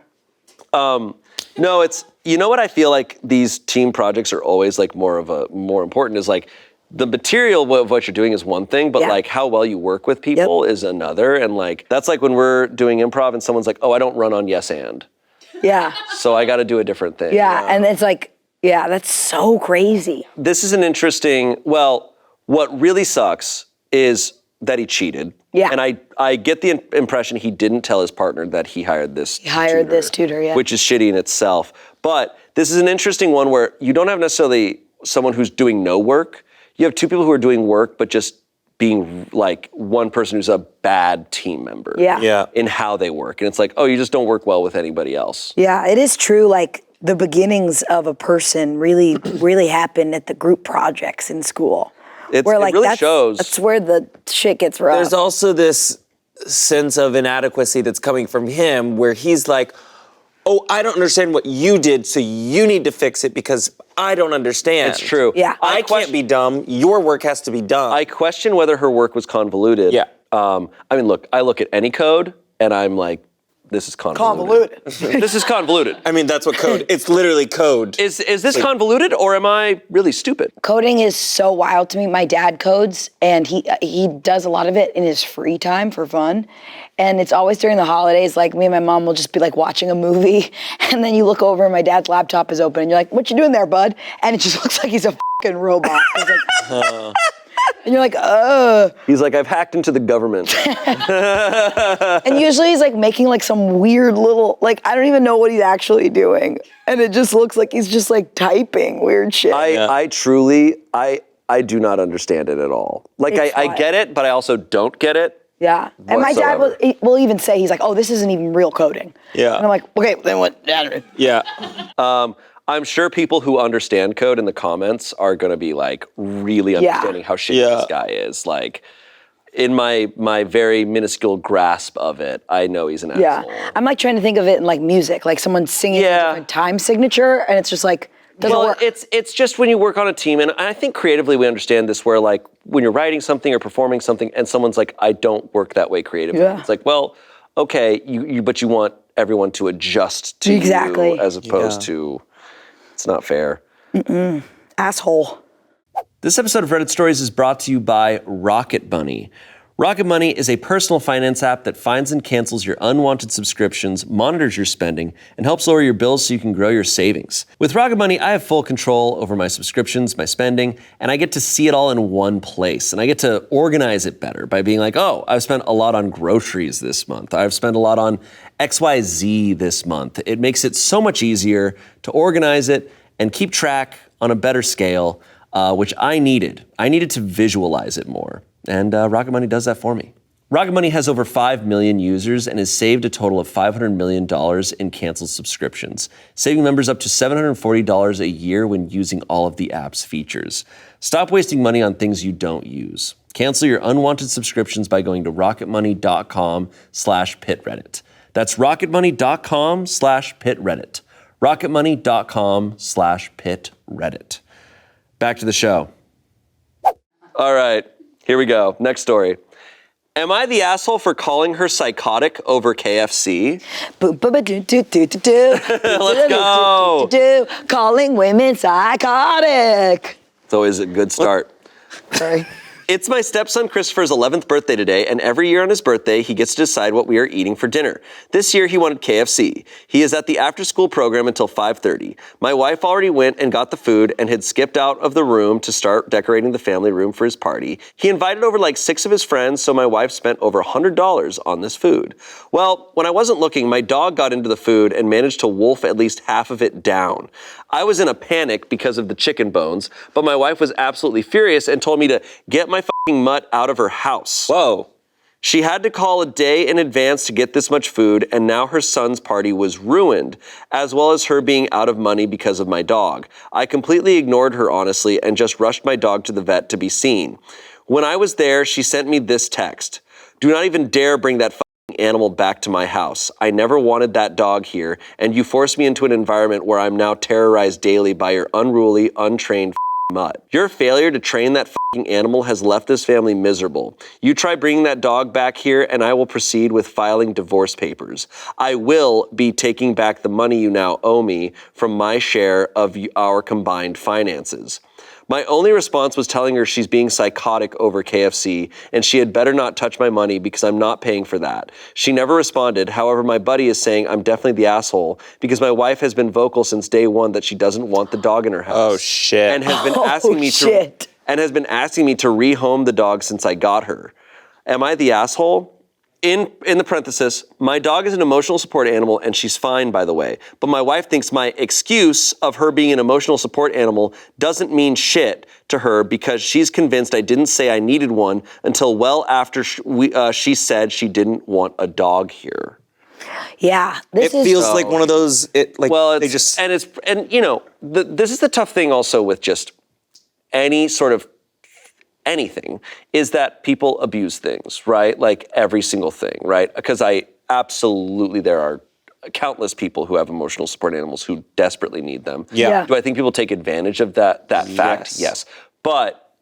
No, it's, you know what I feel like these team projects are always like more important is like the material of what you're doing is one thing, but like how well you work with people is another. And like, that's like when we're doing improv and someone's like, oh, I don't run on yes and. Yeah. So I got to do a different thing. Yeah, and it's like, that's so crazy. This is an interesting, well, what really sucks is that he cheated. Yeah. And I get the impression he didn't tell his partner that he hired this tutor, which is shitty in itself. But this is an interesting one where you don't have necessarily someone who's doing no work. You have two people who are doing work, but just being like one person who's a bad team member in how they work. And it's like, oh, you just don't work well with anybody else. Yeah, it is true. Like the beginnings of a person really, really happen at the group projects in school. It really shows. That's where the shit gets rough. There's also this sense of inadequacy that's coming from him where he's like, oh, I don't understand what you did, so you need to fix it because I don't understand. It's true. Yeah. I can't be dumb. Your work has to be done. I question whether her work was convoluted. Yeah. I mean, look, I look at any code and I'm like, this is convoluted. This is convoluted. I mean, that's what code, it's literally code. Is this convoluted or am I really stupid? Coding is so wild to me. My dad codes and he does a lot of it in his free time for fun. And it's always during the holidays, like me and my mom will just be like watching a movie and then you look over and my dad's laptop is open and you're like, what you doing there, bud? And it just looks like he's a fucking robot. It's like, And you're like, ugh. He's like, I've hacked into the government. And usually he's like making like some weird little, like, I don't even know what he's actually doing. And it just looks like he's just like typing weird shit. I truly, I do not understand it at all. Like, I get it, but I also don't get it. Yeah. And my dad will even say, he's like, oh, this isn't even real coding. Yeah. And I'm like, okay, then what? Yeah. I'm sure people who understand code in the comments are going to be like really understanding how shitty this guy is. Like, in my very minuscule grasp of it, I know he's an asshole. I'm like trying to think of it in like music, like someone singing a different time signature, and it's just like, doesn't work. It's just when you work on a team, and I think creatively we understand this, where like when you're writing something or performing something, and someone's like, I don't work that way creatively. Yeah. It's like, well, okay, but you want everyone to adjust to you as opposed to, it's not fair. Asshole. This episode of Reddit Stories is brought to you by Rocket Money. Rocket Money is a personal finance app that finds and cancels your unwanted subscriptions, monitors your spending, and helps lower your bills so you can grow your savings. With Rocket Money, I have full control over my subscriptions, my spending, and I get to see it all in one place. And I get to organize it better by being like, oh, I've spent a lot on groceries this month. I've spent a lot on XYZ this month. It makes it so much easier to organize it and keep track on a better scale, which I needed. I needed to visualize it more. And Rocket Money does that for me. Rocket Money has over 5 million users and has saved a total of $500 million in canceled subscriptions, saving members up to $740 a year when using all of the app's features. Stop wasting money on things you don't use. Cancel your unwanted subscriptions by going to rocketmoney.com/pitreddit. That's rocketmoney.com/pitreddit. rocketmoney.com/pitreddit. Back to the show. All right. Here we go. Next story. Am I the asshole for calling her psychotic over KFC? Let's go. Calling women psychotic. It's always a good start. Sorry. It's my stepson Christopher's 11th birthday today, and every year on his birthday, he gets to decide what we are eating for dinner. This year, he wanted KFC. He is at the after-school program until 5:30. My wife already went and got the food and had skipped out of the room to start decorating the family room for his party. He invited over like 6 of his friends, so my wife spent over $100 on this food. Well, when I wasn't looking, my dog got into the food and managed to wolf at least half of it down. I was in a panic because of the chicken bones, but my wife was absolutely furious and told me to get my fucking mutt out of her house. Whoa. She had to call a day in advance to get this much food, and now her son's party was ruined, as well as her being out of money because of my dog. I completely ignored her, honestly, and just rushed my dog to the vet to be seen. When I was there, she sent me this text. Do not even dare bring that animal back to my house. I never wanted that dog here, and you forced me into an environment where I'm now terrorized daily by your unruly, untrained mutt. Your failure to train that animal has left this family miserable. You try bringing that dog back here, and I will proceed with filing divorce papers. I will be taking back the money you now owe me from my share of our combined finances. My only response was telling her she's being psychotic over KFC and she had better not touch my money because I'm not paying for that. She never responded. However, my buddy is saying I'm definitely the asshole because my wife has been vocal since day one that she doesn't want the dog in her house. Oh shit. And has been asking me to rehome the dog since I got her. Am I the asshole? In the parenthesis, my dog is an emotional support animal and she's fine, by the way. But my wife thinks my excuse of her being an emotional support animal doesn't mean shit to her because she's convinced I didn't say I needed one until well after she said she didn't want a dog here. Yeah, it feels like one of those. This is the tough thing also with just any sort of anything is that people abuse things, right? Like every single thing, right? Because there are countless people who have emotional support animals who desperately need them. Yeah. Do I think people take advantage of that fact? Yes. But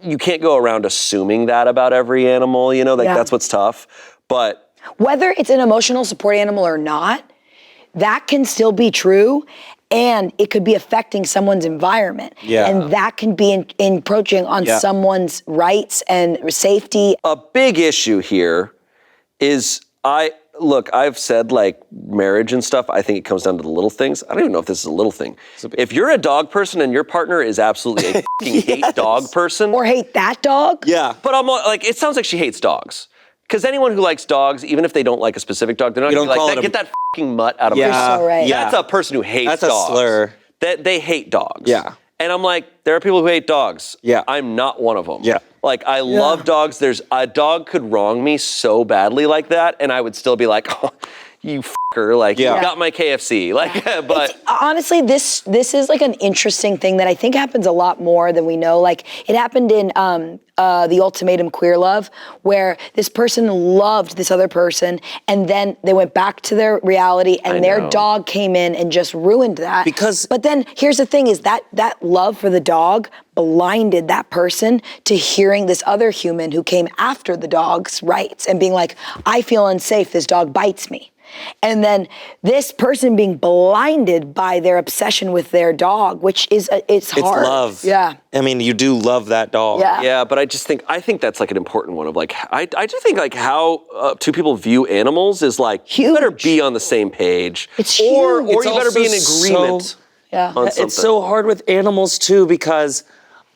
you can't go around assuming that about every animal, that's what's tough. But whether it's an emotional support animal or not, that can still be true. And it could be affecting someone's environment. Yeah. And that can be encroaching on someone's rights and safety. A big issue here is look, I've said like marriage and stuff, I think it comes down to the little things. I don't even know if this is a little thing. If you're a dog person and your partner is absolutely a fucking hate dog person. Or hate that dog. Yeah. But I'm like, it sounds like she hates dogs. Because anyone who likes dogs, even if they don't like a specific dog, they're not going to be like, get that fucking mutt out of my You're so right. That's a person who hates dogs. That's a slur. They hate dogs. Yeah. And I'm like, there are people who hate dogs. Yeah. I'm not one of them. Yeah. Like, I love dogs. A dog could wrong me so badly like that, and I would still be like, oh, you fucker, like, you got my KFC. Like, but honestly, this is like an interesting thing that I think happens a lot more than we know. Like, it happened in The Ultimatum Queer Love, where this person loved this other person, and then they went back to their reality, and their dog came in and just ruined that. But then here's the thing: is that love for the dog blinded that person to hearing this other human who came after the dog's rights and being like, I feel unsafe. This dog bites me. And then this person being blinded by their obsession with their dog, which is, it's hard. It's love. Yeah. I mean, you do love that dog. Yeah. Yeah, but I think that's like an important one of like, I do think like how two people view animals is like, huge. You better be on the same page. It's or huge. Or you better be in agreement on something. It's so hard with animals too, because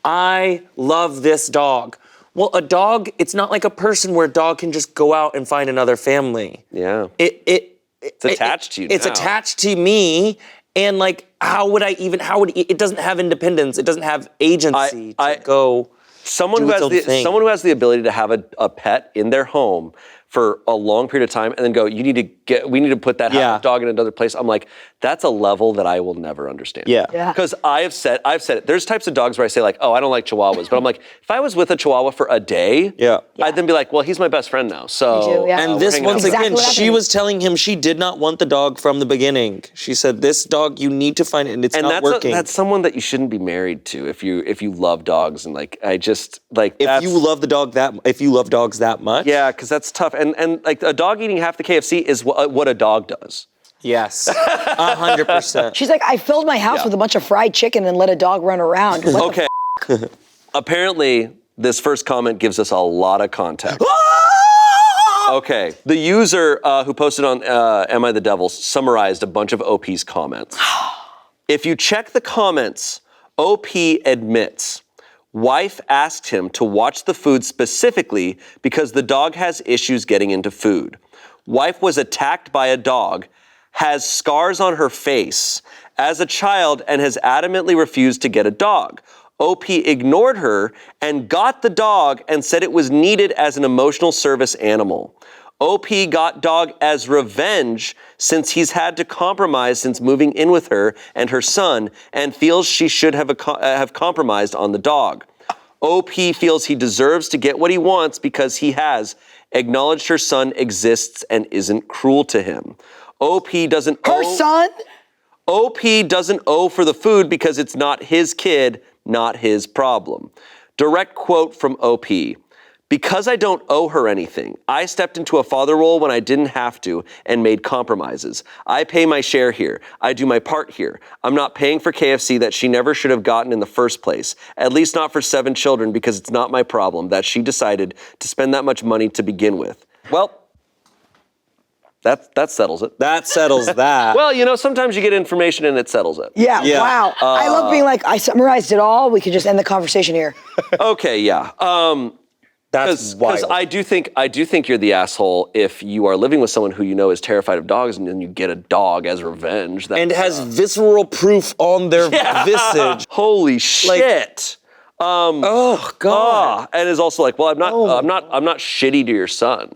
I love this dog. Well, a dog, it's not like a person where a dog can just go out and find another family. Yeah. It's attached to you It's now. attached to me, and like, it doesn't have independence. It doesn't have agency to go. Someone who has the ability to have a pet in their home for a long period of time and then go, we need to put that dog in another place. I'm like, that's a level that I will never understand. Yeah. Because I've said it. There's types of dogs where I say like, oh, I don't like Chihuahuas. But I'm like, if I was with a Chihuahua for a day, I'd then be like, well, he's my best friend now. So, and this, once again, Exactly she was telling him she did not want the dog from the beginning. She said, this dog, you need to find it, and it's not working. That's someone that you shouldn't be married to if you love dogs. And like, I just, like, if you love dogs that much. Yeah, because that's tough. And like a dog eating half the KFC is what a dog does. Yes, 100%. She's like, I filled my house with a bunch of fried chicken and let a dog run around. What the Apparently, this first comment gives us a lot of context. Okay, the user who posted on Am I the Devil summarized a bunch of OP's comments. If you check the comments, OP admits, wife asked him to watch the food specifically because the dog has issues getting into food. Wife was attacked by a dog, has scars on her face as a child, and has adamantly refused to get a dog. OP ignored her and got the dog and said it was needed as an emotional service animal. OP got dog as revenge since he's had to compromise since moving in with her and her son, and feels she should have compromised on the dog. OP feels he deserves to get what he wants because he has acknowledged her son exists and isn't cruel to him. OP doesn't Her son? OP doesn't owe for the food because it's not his kid, not his problem. Direct quote from OP. Because I don't owe her anything, I stepped into a father role when I didn't have to and made compromises. I pay my share here. I do my part here. I'm not paying for KFC that she never should have gotten in the first place, at least not for 7 children, because it's not my problem that she decided to spend that much money to begin with. Well, that settles it. That settles that. Well, you know, sometimes you get information and it settles it. Yeah. Wow. I love being like, I summarized it all. We could just end the conversation here. Okay, yeah. That's wild. Because I do think you're the asshole if you are living with someone who you know is terrified of dogs and then you get a dog as revenge. And has visceral proof on their visage. Holy shit. Oh God. And is also like, well, I'm not shitty to your son.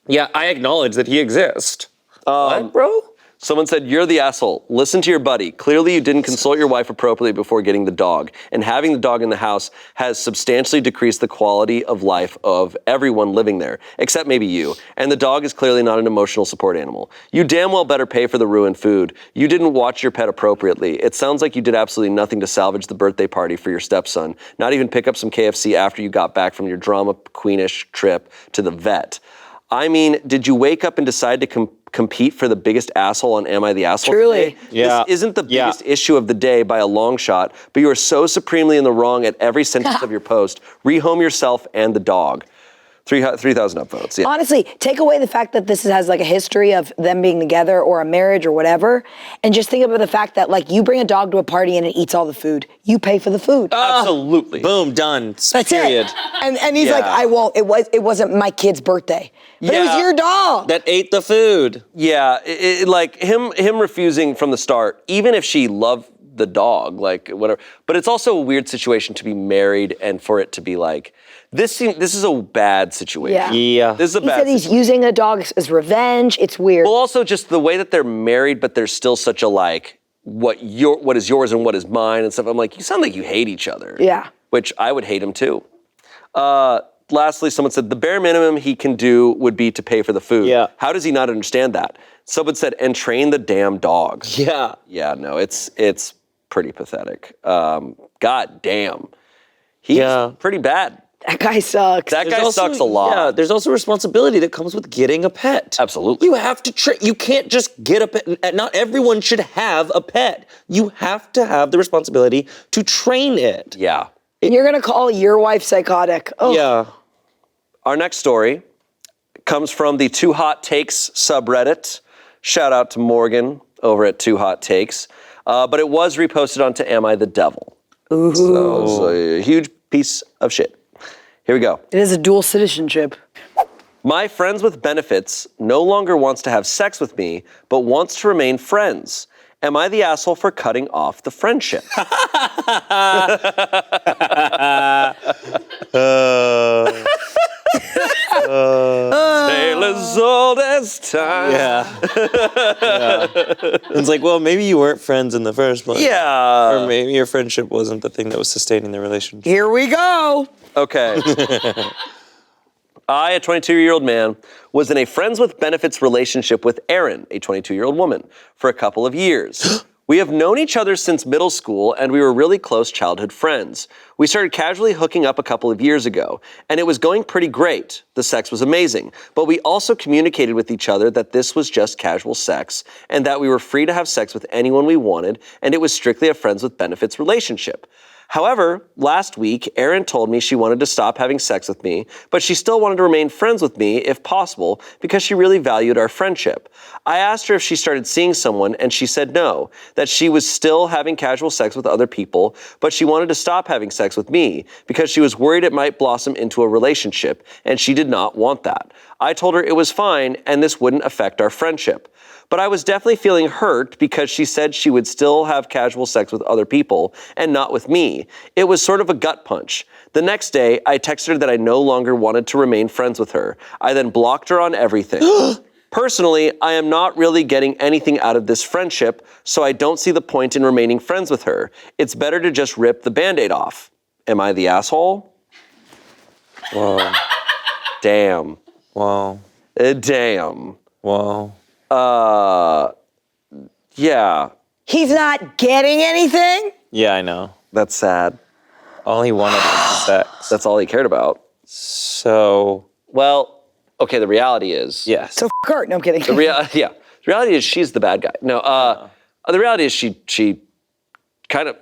Yeah, I acknowledge that he exists. What, bro? Someone said, you're the asshole. Listen to your buddy. Clearly you didn't consult your wife appropriately before getting the dog. And having the dog in the house has substantially decreased the quality of life of everyone living there, except maybe you. And the dog is clearly not an emotional support animal. You damn well better pay for the ruined food. You didn't watch your pet appropriately. It sounds like you did absolutely nothing to salvage the birthday party for your stepson. Not even pick up some KFC after you got back from your drama queenish trip to the vet. I mean, did you wake up and decide to compete for the biggest asshole on Am I the Asshole Truly. today? This isn't the biggest issue of the day by a long shot, but you are so supremely in the wrong at every sentence of your post. Rehome yourself and the dog. 3,000 upvotes, yeah. Honestly, take away the fact that this has like a history of them being together or a marriage or whatever, and just think about the fact that like you bring a dog to a party and it eats all the food. You pay for the food. Absolutely. Boom, done. That's Period. it. And he's like, I won't. It wasn't my kid's birthday, but it was your dog that ate the food. Yeah, like him refusing from the start, even if she loved the dog, like whatever. But it's also a weird situation to be married and for it to be like, this is a bad situation. Yeah. This is a He bad said he's using a dog as revenge. It's weird. Well, also just the way that they're married, but there's still such a like, what is yours and what is mine and stuff. I'm like, you sound like you hate each other. Yeah. Which I would hate him too. Lastly, someone said the bare minimum he can do would be to pay for the food. Yeah. How does he not understand that? Someone said, and train the damn dogs. Yeah. Yeah, no, it's pretty pathetic. God damn. He's pretty bad. That guy sucks. That guy sucks a lot. Yeah, there's also responsibility that comes with getting a pet. Absolutely. You have to you can't just get a pet. Not everyone should have a pet. You have to have the responsibility to train it. Yeah. And you're gonna call your wife psychotic. Oh. Yeah. Our next story comes from the Too Hot Takes subreddit. Shout out to Morgan over at Too Hot Takes. But it was reposted onto Am I the Devil? Ooh. So it's a huge piece of shit. Here we go. It is a dual citizenship. My friends with benefits no longer wants to have sex with me, but wants to remain friends. Am I the asshole for cutting off the friendship? Sailor's old as time. Yeah. It's like, well, maybe you weren't friends in the first place. Yeah. Or maybe your friendship wasn't the thing that was sustaining the relationship. Here we go. Okay. I, a 22-year-old man, was in a friends with benefits relationship with Erin, a 22-year-old woman, for a couple of years. We have known each other since middle school, and we were really close childhood friends. We started casually hooking up a couple of years ago, and it was going pretty great. The sex was amazing, but we also communicated with each other that this was just casual sex, and that we were free to have sex with anyone we wanted, and it was strictly a friends with benefits relationship. However, last week, Erin told me she wanted to stop having sex with me, but she still wanted to remain friends with me if possible because she really valued our friendship. I asked her if she started seeing someone, and she said no, that she was still having casual sex with other people, but she wanted to stop having sex with me because she was worried it might blossom into a relationship, and she did not want that. I told her it was fine and this wouldn't affect our friendship. But I was definitely feeling hurt because she said she would still have casual sex with other people and not with me. It was sort of a gut punch. The next day, I texted her that I no longer wanted to remain friends with her. I then blocked her on everything. Personally, I am not really getting anything out of this friendship, so I don't see the point in remaining friends with her. It's better to just rip the Band-Aid off. Am I the asshole? Whoa. Damn. Wow. Damn. Wow. Yeah. He's not getting anything? Yeah, I know. That's sad. All he wanted was sex. That's all he cared about. So, Well, okay, the reality is... yes. So f*** her. No, I'm kidding. The reality is she's the bad guy. No, the reality is she kind of,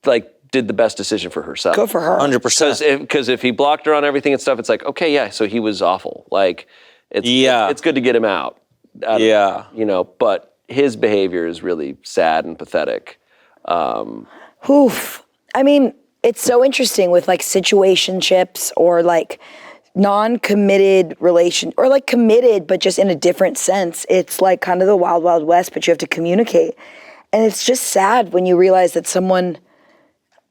like, did the best decision for herself. Good for her. 100%. Because if he blocked her on everything and stuff, it's like, okay, yeah, so he was awful. Like, it's good to get him out. Yeah. You know, but his behavior is really sad and pathetic. Oof. I mean, it's so interesting with like situationships or like non-committed relation or like committed, but just in a different sense. It's like kind of the wild, wild west, but you have to communicate. And it's just sad when you realize that someone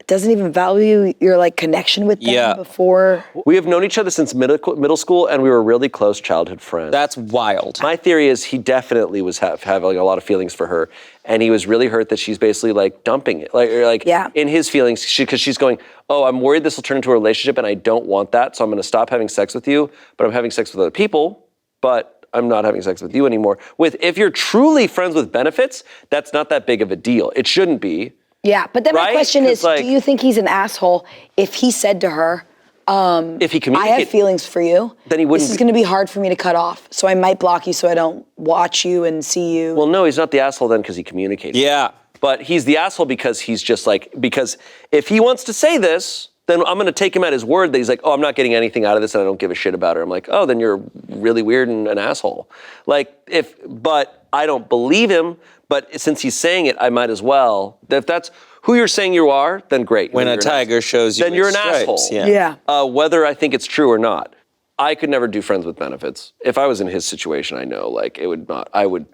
doesn't even value your like connection with them before. We have known each other since middle school, and we were really close childhood friends. That's wild. My theory is he definitely was having a lot of feelings for her, and he was really hurt that she's basically like dumping it, in his feelings, because she's going, oh, I'm worried this will turn into a relationship, and I don't want that, so I'm going to stop having sex with you, but I'm having sex with other people, but I'm not having sex with you anymore. If you're truly friends with benefits, that's not that big of a deal. It shouldn't be. Yeah, but then my question is, like, do you think he's an asshole if he said to her, if he I have feelings for you, then he wouldn't. This is going to be hard for me to cut off, so I might block you so I don't watch you and see you. Well, no, he's not the asshole then because he communicated. Yeah. But he's the asshole because he's just like, because if he wants to say this, then I'm going to take him at his word that he's like, oh, I'm not getting anything out of this and I don't give a shit about her. I'm like, oh, then you're really weird and an asshole. But I don't believe him, but since he's saying it, I might as well. If that's who you're saying you are, then great. When a tiger shows you then you're an stripes, asshole. Yeah. Whether I think it's true or not. I could never do friends with benefits. If I was in his situation, I know, like, it would not, I would,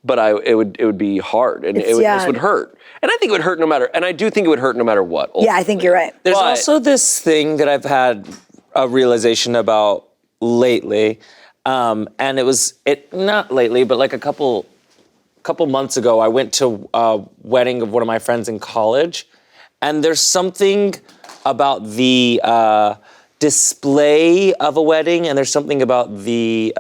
but it would be hard and this would hurt. And I think it would hurt no matter, and I do think it would hurt no matter what. Yeah, I think you're right. There's also this thing that I've had a realization about lately, and not lately, but like a couple months ago, I went to a wedding of one of my friends in college, and there's something about the display of a wedding, and there's something about the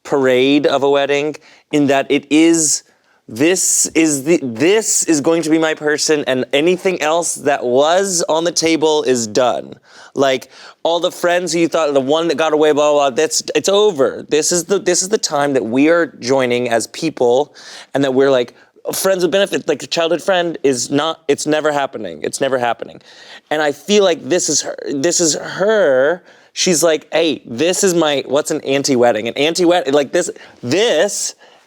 parade of a wedding, in that this is going to be my person, and anything else that was on the table is done. Like all the friends who you thought, the one that got away, blah blah blah, it's over. This is the time that we are joining as people, and that we're like friends with benefits. Like a childhood friend is not. It's never happening. It's never happening. And I feel like this is her. She's like, hey, this is what's an anti-wedding? An anti-wedding, like this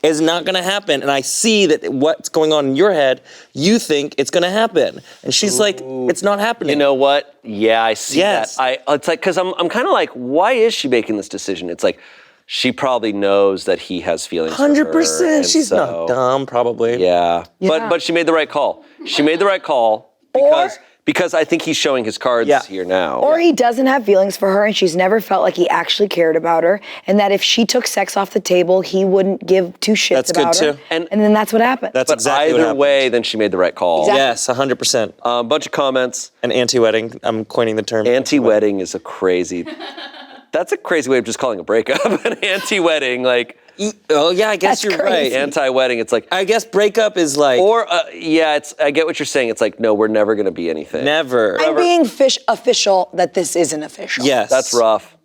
is not gonna happen. And I see that what's going on in your head, you think it's gonna happen. And she's like, it's not happening. You know what? Yeah, I see that. It's like, cause I'm kind of like, why is she making this decision? It's like, she probably knows that he has feelings for her. 100%, she's not dumb, probably. Yeah. But she made the right call. She made the right call because I think he's showing his cards here now. Or he doesn't have feelings for her and she's never felt like he actually cared about her, and that if she took sex off the table, he wouldn't give two shits about her. Too. And then that's what happened. That's exactly what either happened. way, then she made the right call. Exactly. Yes, 100%. A bunch of comments. An anti-wedding, I'm coining the term. Anti-wedding is that's a crazy way of just calling a breakup. An anti-wedding, like. Oh yeah, I guess That's you're crazy. right. Anti-wedding, it's like. I guess breakup is like. Or, I get what you're saying. It's like, no, we're never gonna be anything. Never. I'm being official that this isn't official. Yes. That's rough.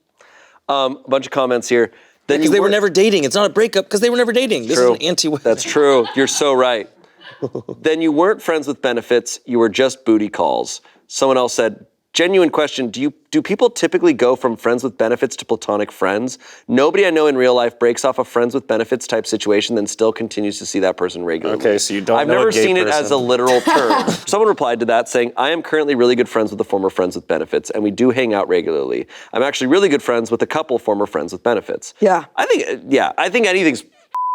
A bunch of comments here. Because they were never dating. It's not a breakup because they were never dating. This is an anti-wedding. That's true. You're so right. Then you weren't friends with benefits. You were just booty calls. Someone else said, genuine question, do people typically go from friends with benefits to platonic friends? Nobody I know in real life breaks off a friends with benefits type situation, then still continues to see that person regularly. Okay, so you don't I've know never a gay seen it person. as a literal term. Someone replied to that saying, I am currently really good friends with the former friends with benefits, and we do hang out regularly. I'm actually really good friends with a couple former friends with benefits. Yeah. I think anything's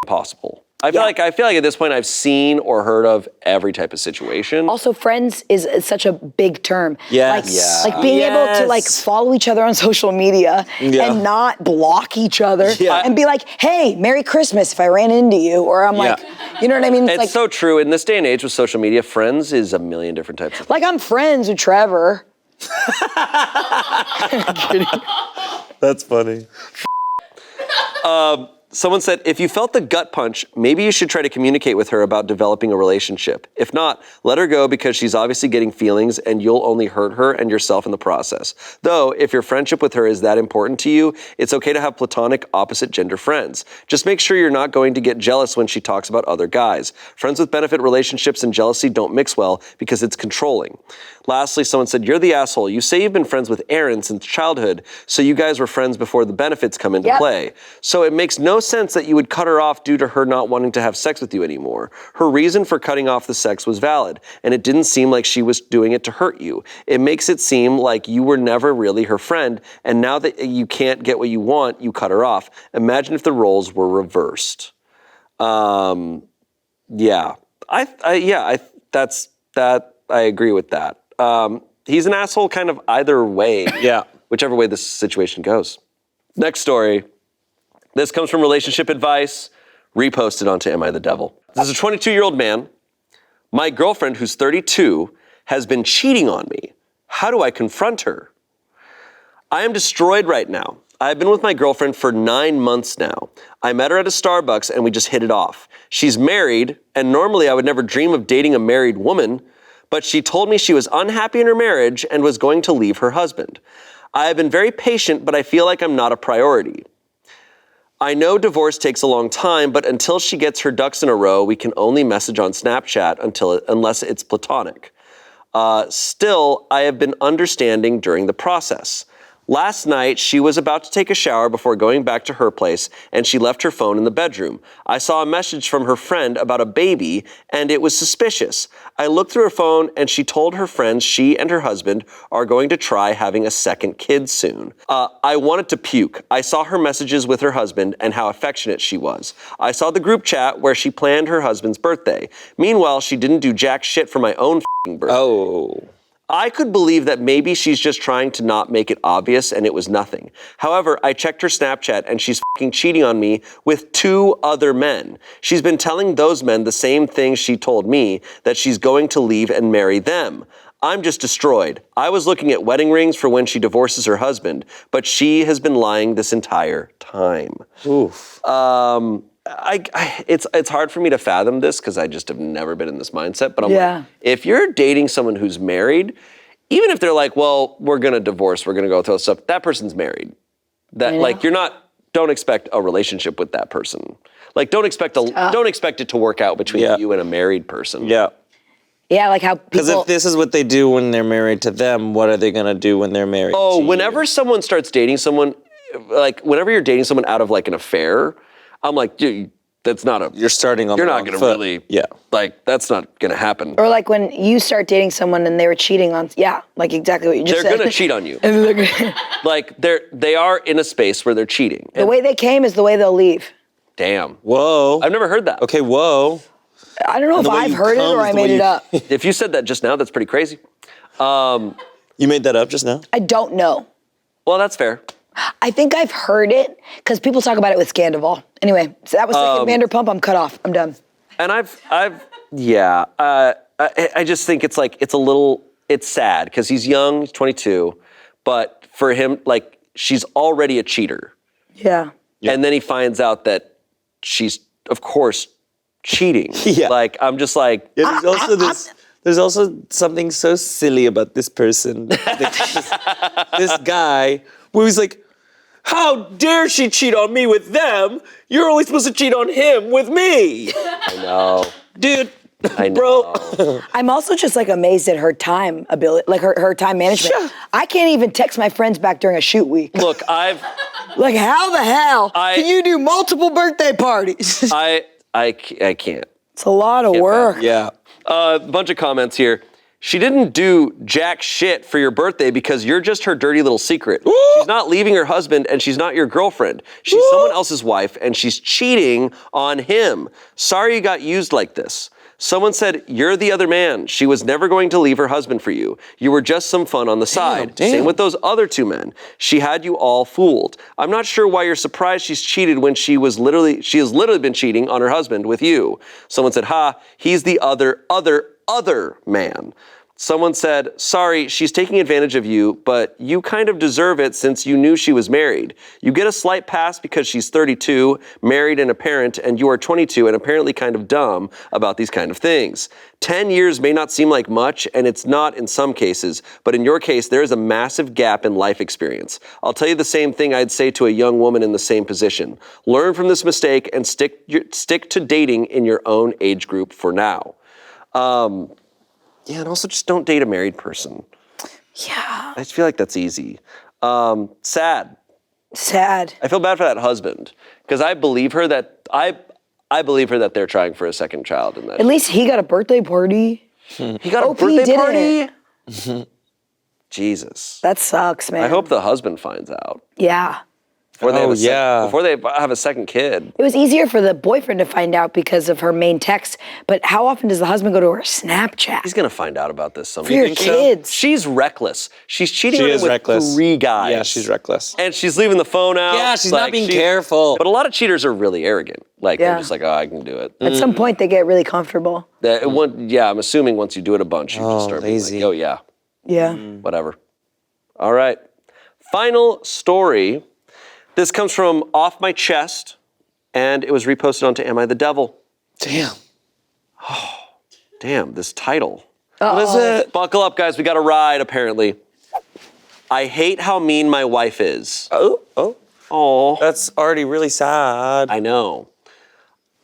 possible. I feel like at this point I've seen or heard of every type of situation. Also, friends is such a big term. Yes. Like being able to like follow each other on social media and not block each other and be like, hey, Merry Christmas if I ran into you. Or I'm like, you know what I mean? It's like, so true. In this day and age with social media, friends is a million different types of like I'm friends with Trevor. That's funny. Someone said, if you felt the gut punch, maybe you should try to communicate with her about developing a relationship. If not, let her go because she's obviously getting feelings and you'll only hurt her and yourself in the process. Though, if your friendship with her is that important to you, it's okay to have platonic opposite gender friends. Just make sure you're not going to get jealous when she talks about other guys. Friends with benefit relationships and jealousy don't mix well because it's controlling. Lastly, someone said, you're the asshole. You say you've been friends with Erin since childhood, so you guys were friends before the benefits come into play. So it makes no sense that you would cut her off due to her not wanting to have sex with you anymore. Her reason for cutting off the sex was valid, and it didn't seem like she was doing it to hurt you. It makes it seem like you were never really her friend, and now that you can't get what you want, you cut her off. Imagine if the roles were reversed. I agree with that. He's an asshole kind of either way. Whichever way this situation goes. Next story. This comes from Relationship Advice, reposted onto Am I the Devil? This is a 22-year-old man. My girlfriend, who's 32, has been cheating on me. How do I confront her? I am destroyed right now. I've been with my girlfriend for 9 months now. I met her at a Starbucks and we just hit it off. She's married, and normally I would never dream of dating a married woman, but she told me she was unhappy in her marriage and was going to leave her husband. I have been very patient, but I feel like I'm not a priority. I know divorce takes a long time, but until she gets her ducks in a row, we can only message on Snapchat unless it's platonic. Still, I have been understanding during the process. Last night, she was about to take a shower before going back to her place, and she left her phone in the bedroom. I saw a message from her friend about a baby, and it was suspicious. I looked through her phone, and she told her friends she and her husband are going to try having a second kid soon. I wanted to puke. I saw her messages with her husband and how affectionate she was. I saw the group chat where she planned her husband's birthday. Meanwhile, she didn't do jack shit for my own birthday. Oh. I could believe that maybe she's just trying to not make it obvious and it was nothing. However, I checked her Snapchat and she's cheating on me with 2 other men. She's been telling those men the same thing she told me, that she's going to leave and marry them. I'm just destroyed. I was looking at wedding rings for when she divorces her husband, but she has been lying this entire time. Oof. It's hard for me to fathom this because I just have never been in this mindset. But I'm Yeah. like, if you're dating someone who's married, even if they're like, well, we're gonna divorce, we're gonna go through stuff, that person's married. That like don't expect a relationship with that person. Like don't expect it to work out between you and a married person. Yeah. Yeah, like how Because people. if this is what they do when they're married to them, what are they gonna do when they're married to you? Whenever someone starts dating someone, like whenever you're dating someone out of like an affair, I'm like, dude, that's not a. You're starting on You're the not wrong gonna foot. really. Yeah. Like that's not gonna happen. Or like when you start dating someone and they were cheating on. Yeah, like exactly what you just said. They're gonna cheat on you. And they're gonna- Like they are in a space where they're cheating. the way they came is the way they'll leave. Damn. Whoa. I've never heard that. Okay, whoa. I don't know if the way I've you heard it come or is I the way made it you- up. If you said that just now, that's pretty crazy. You made that up just now? I don't know. Well, that's fair. I think I've heard it because people talk about it with Scandival. Anyway, so that was second Vanderpump. I'm cut off. I'm done. And I just think it's like, it's sad because he's young, he's 22, but for him, like, she's already a cheater. Yeah. And then he finds out that she's, of course, cheating. Yeah. Like, I'm just like, Yeah, there's also something so silly about this person. this guy, where he's like, how dare she cheat on me with them? You're only supposed to cheat on him with me. I know. Dude, I know. bro. I'm also just like amazed at her time ability, like her time management. Yeah. I can't even text my friends back during a shoot week. Look, Like how the hell can you do multiple birthday parties? I can't. It's a lot of work. Yeah. A bunch of comments here. She didn't do jack shit for your birthday because you're just her dirty little secret. She's not leaving her husband and she's not your girlfriend. She's someone else's wife and she's cheating on him. Sorry you got used like this. Someone said, you're the other man. She was never going to leave her husband for you. You were just some fun on the side. Damn. Same with those other 2 men. She had you all fooled. I'm not sure why you're surprised she's cheated when she has literally been cheating on her husband with you. Someone said, he's the other man. Someone said, sorry, she's taking advantage of you, but you kind of deserve it since you knew she was married. You get a slight pass because she's 32, married and a parent, and you are 22 and apparently kind of dumb about these kind of things. 10 years may not seem like much, and it's not in some cases, but in your case, there is a massive gap in life experience. I'll tell you the same thing I'd say to a young woman in the same position. Learn from this mistake and stick to dating in your own age group for now. Yeah, and also just don't date a married person. Yeah. I just feel like that's easy. Sad. I feel bad for that husband because I believe her that they're trying for a second child. And that At least he got a birthday party. he got OP a birthday didn't. party. Jesus. That sucks, man. I hope the husband finds out Yeah. before they Oh, have a second kid. It was easier for the boyfriend to find out because of her main text, but how often does the husband go to her Snapchat? He's gonna find out about this someday. For your kids. She's reckless. She's cheating on him with reckless. 3 guys. Yeah, she's reckless. And she's leaving the phone out. Yeah, she's not being careful. But a lot of cheaters are really arrogant. Like they're Yeah. just like, oh, I can do it. At some point, they get really comfortable. I'm assuming once you do it a bunch, you just start lazy. being like, oh yeah, Yeah. whatever. All right. Final story. This comes from Off My Chest, and it was reposted onto Am I the Devil? Damn. Damn, this title. What is it? Buckle up, guys. We got a ride, apparently. I hate how mean my wife is. Oh. That's already really sad. I know.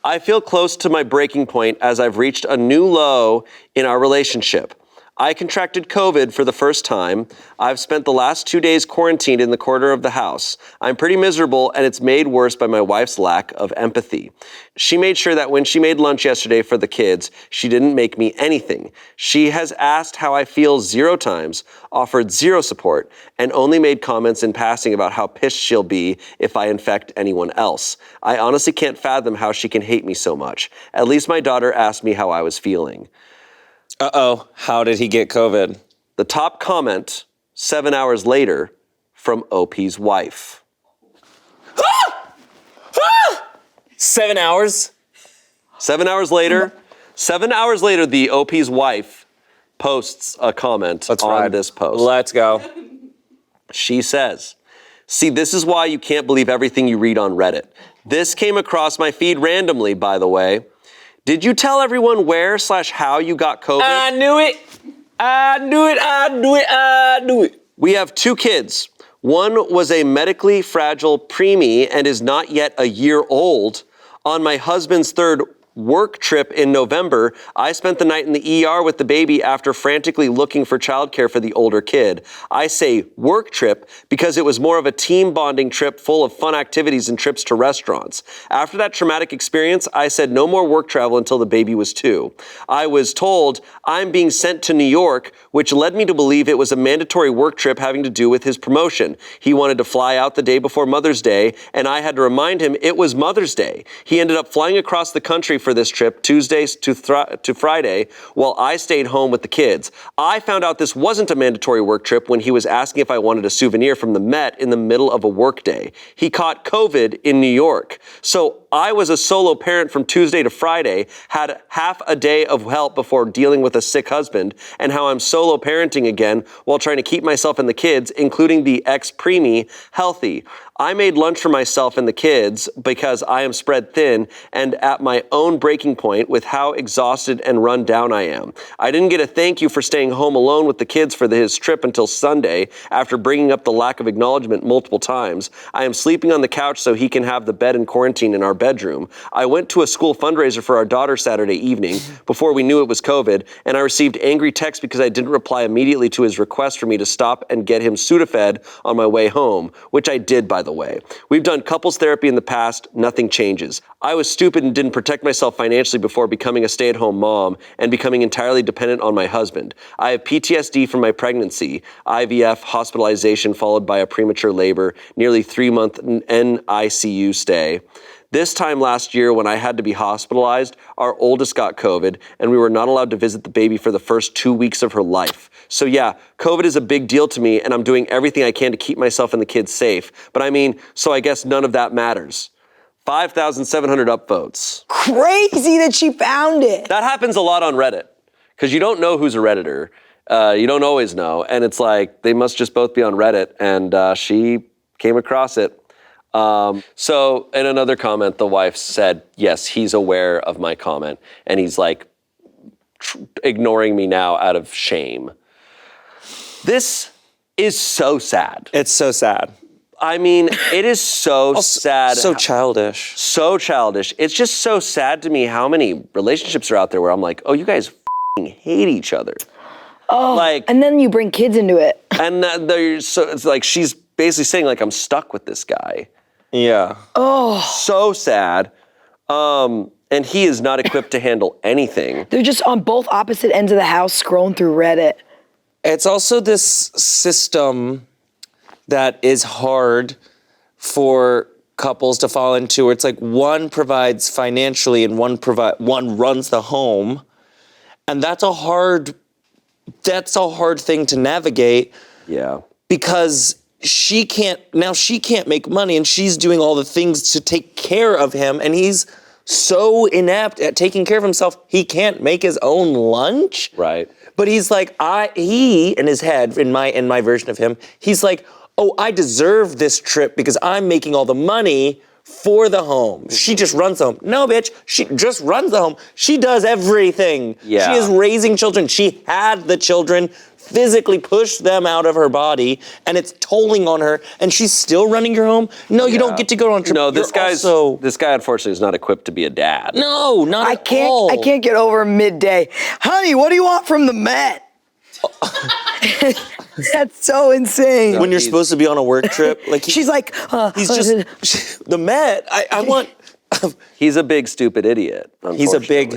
I feel close to my breaking point as I've reached a new low in our relationship. I contracted COVID for the first time. I've spent the last 2 days quarantined in the corner of the house. I'm pretty miserable, and it's made worse by my wife's lack of empathy. She made sure that when she made lunch yesterday for the kids, she didn't make me anything. She has asked how I feel 0 times, offered 0 support, and only made comments in passing about how pissed she'll be if I infect anyone else. I honestly can't fathom how she can hate me so much. At least my daughter asked me how I was feeling. Uh-oh, how did he get COVID? The top comment, 7 hours later, from OP's wife. 7 hours? 7 hours later, the OP's wife posts a comment on this post. Let's go. She says, see, this is why you can't believe everything you read on Reddit. This came across my feed randomly, by the way. Did you tell everyone where/how you got COVID? I knew it. We have 2 kids. One was a medically fragile preemie and is not yet a year old. On my husband's 3rd work trip in November, I spent the night in the ER with the baby after frantically looking for childcare for the older kid. I say work trip because it was more of a team bonding trip full of fun activities and trips to restaurants. After that traumatic experience, I said no more work travel until the baby was 2. I was told I'm being sent to New York, which led me to believe it was a mandatory work trip having to do with his promotion. He wanted to fly out the day before Mother's Day, and I had to remind him it was Mother's Day. He ended up flying across the country for this trip, Tuesdays to Friday, while I stayed home with the kids. I found out this wasn't a mandatory work trip when he was asking if I wanted a souvenir from the Met in the middle of a work day. He caught COVID in New York. So I was a solo parent from Tuesday to Friday, had half a day of help before dealing with a sick husband, and how I'm solo parenting again while trying to keep myself and the kids, including the ex-preemie, healthy. I made lunch for myself and the kids because I am spread thin and at my own breaking point with how exhausted and run down I am. I didn't get a thank you for staying home alone with the kids for his trip until Sunday after bringing up the lack of acknowledgement multiple times. I am sleeping on the couch so he can have the bed in quarantine in our bedroom. I went to a school fundraiser for our daughter Saturday evening before we knew it was COVID, and I received angry texts because I didn't reply immediately to his request for me to stop and get him Sudafed on my way home, which I did, by the way. We've done couples therapy in the past, nothing changes. I was stupid and didn't protect myself financially before becoming a stay-at-home mom and becoming entirely dependent on my husband. I have PTSD from my pregnancy, IVF, hospitalization followed by a premature labor, nearly 3-month NICU stay. This time last year when I had to be hospitalized, our oldest got COVID and we were not allowed to visit the baby for the first 2 weeks of her life. So yeah, COVID is a big deal to me and I'm doing everything I can to keep myself and the kids safe. But I mean, so I guess none of that matters. 5,700 upvotes. Crazy that she found it. That happens a lot on Reddit because you don't know who's a Redditor. You don't always know. And it's like, they must just both be on Reddit and she came across it. So in another comment, the wife said, yes, he's aware of my comment and he's like ignoring me now out of shame. This is so sad. It's so sad. I mean, it is so sad. So childish. So childish. It's just so sad to me how many relationships are out there where I'm like, oh, you guys f***ing hate each other. Oh, like, and then you bring kids into it. And so it's like she's basically saying like, I'm stuck with this guy. Yeah. Oh. So sad. And he is not equipped to handle anything. They're just on both opposite ends of the house scrolling through Reddit. It's also this system that is hard for couples to fall into. Where it's like one provides financially and one runs the home. And that's a hard thing to navigate. Yeah. Because she can't make money and she's doing all the things to take care of him and he's so inept at taking care of himself, he can't make his own lunch. Right. But he's like, he in his head, in my version of him, he's like, oh, I deserve this trip because I'm making all the money for the home. She just runs the home. No, bitch, she just runs the home. She does everything. Yeah. She is raising children. She had the children, physically pushed them out of her body, and it's tolling on her, and she's still running your home? No, you don't get to go on trip. No, this guy unfortunately is not equipped to be a dad. No, not at all. I can't get over midday. Honey, what do you want from the Met? That's so insane. When you're supposed to be on a work trip, like She's like, he's just the Met. I want. He's a big stupid idiot. He's a big.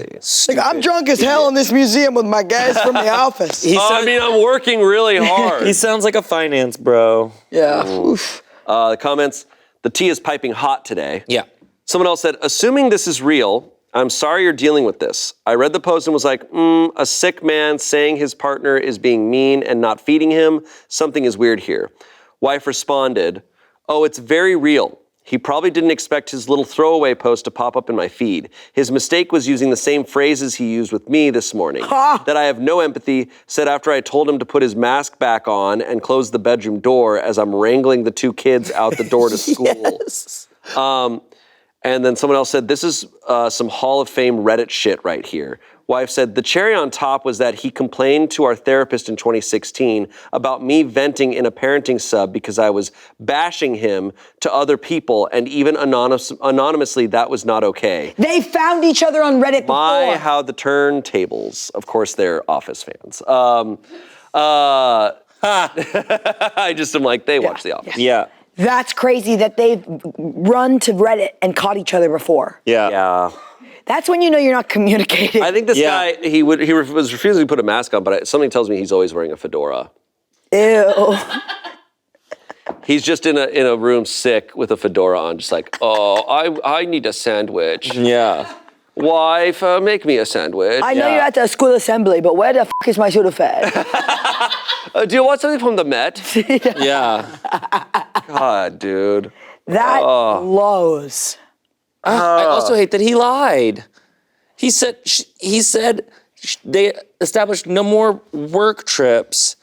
like, I'm drunk as hell in this museum with my guys from the office. I'm working really hard. He sounds like a finance bro. Yeah. Oof. The comments, the tea is piping hot today. Yeah. Someone else said, assuming this is real, I'm sorry you're dealing with this. I read the post and was like, a sick man saying his partner is being mean and not feeding him. Something is weird here. Wife responded, oh, it's very real. He probably didn't expect his little throwaway post to pop up in my feed. His mistake was using the same phrases he used with me this morning. That I have no empathy, said after I told him to put his mask back on and close the bedroom door as I'm wrangling the 2 kids out the door to school. Yes. And then someone else said, this is some Hall of Fame Reddit shit right here. Wife said, the cherry on top was that he complained to our therapist in 2016 about me venting in a parenting sub because I was bashing him to other people, and even anonymously, that was not okay. They found each other on Reddit before. My, how the turntables. Of course, they're Office fans. I just am like, they watch The Office. Yeah. That's crazy that they've run to Reddit and caught each other before. Yeah. That's when you know you're not communicating. I think this guy, he was refusing to put a mask on, but something tells me he's always wearing a fedora. Ew. He's just in a room sick with a fedora on, just like, oh, I need a sandwich. Yeah. Wife, make me a sandwich. I know you're at the school assembly, but where the f*** is my Sudafed? Do you want something from the Met? Yeah. God, dude. That blows. I also hate that he lied. He said they established no more work trips.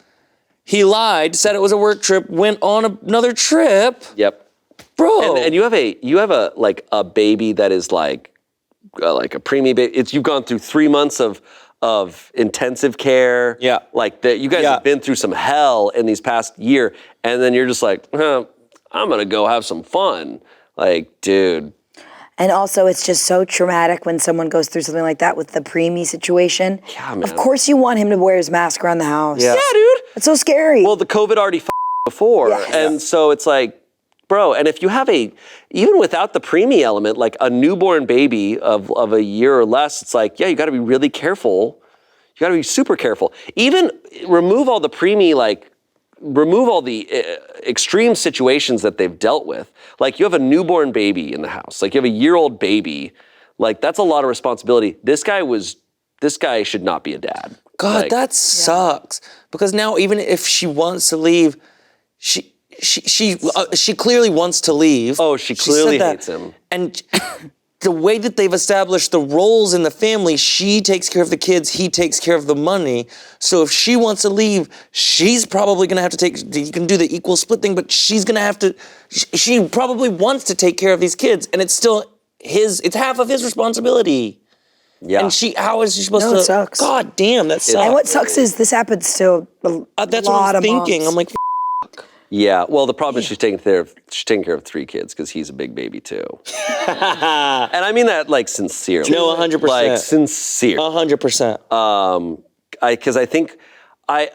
He lied, said it was a work trip, went on another trip. Yep. Bro. And you have a baby that is like a preemie baby. You've gone through 3 months of intensive care. Yeah. Like that, you guys have been through some hell in these past year, and then you're just like, I'm gonna go have some fun. Like, dude. And also, it's just so traumatic when someone goes through something like that with the preemie situation. Yeah, man. Of course you want him to wear his mask around the house. Yeah, dude. It's so scary. Well, the COVID already before. Yes. And so it's like, bro, and if you have even without the preemie element, like a newborn baby of a year or less, it's like, yeah, you gotta be really careful. You gotta be super careful. Even remove all the preemie, remove all the extreme situations that they've dealt with. Like, you have a newborn baby in the house. Like, you have a year-old baby. Like, that's a lot of responsibility. This guy should not be a dad. God, that sucks. Because now, even if she wants to leave, she clearly wants to leave. Oh, she clearly hates him. And the way that they've established the roles in the family, she takes care of the kids, he takes care of the money. So if she wants to leave, she's probably gonna have to you can do the equal split thing, but she's gonna have to, she probably wants to take care of these kids, and it's still it's half of his responsibility. Yeah. And how is she supposed to? It sucks. God damn, that sucks. And what sucks is this happens to a That's lot what I'm of thinking. moms. I'm like, Yeah, well, the problem is she's taking care of 3 kids because he's a big baby too. And I mean that like sincerely. No, 100%. Like sincere. 100%. Because I think I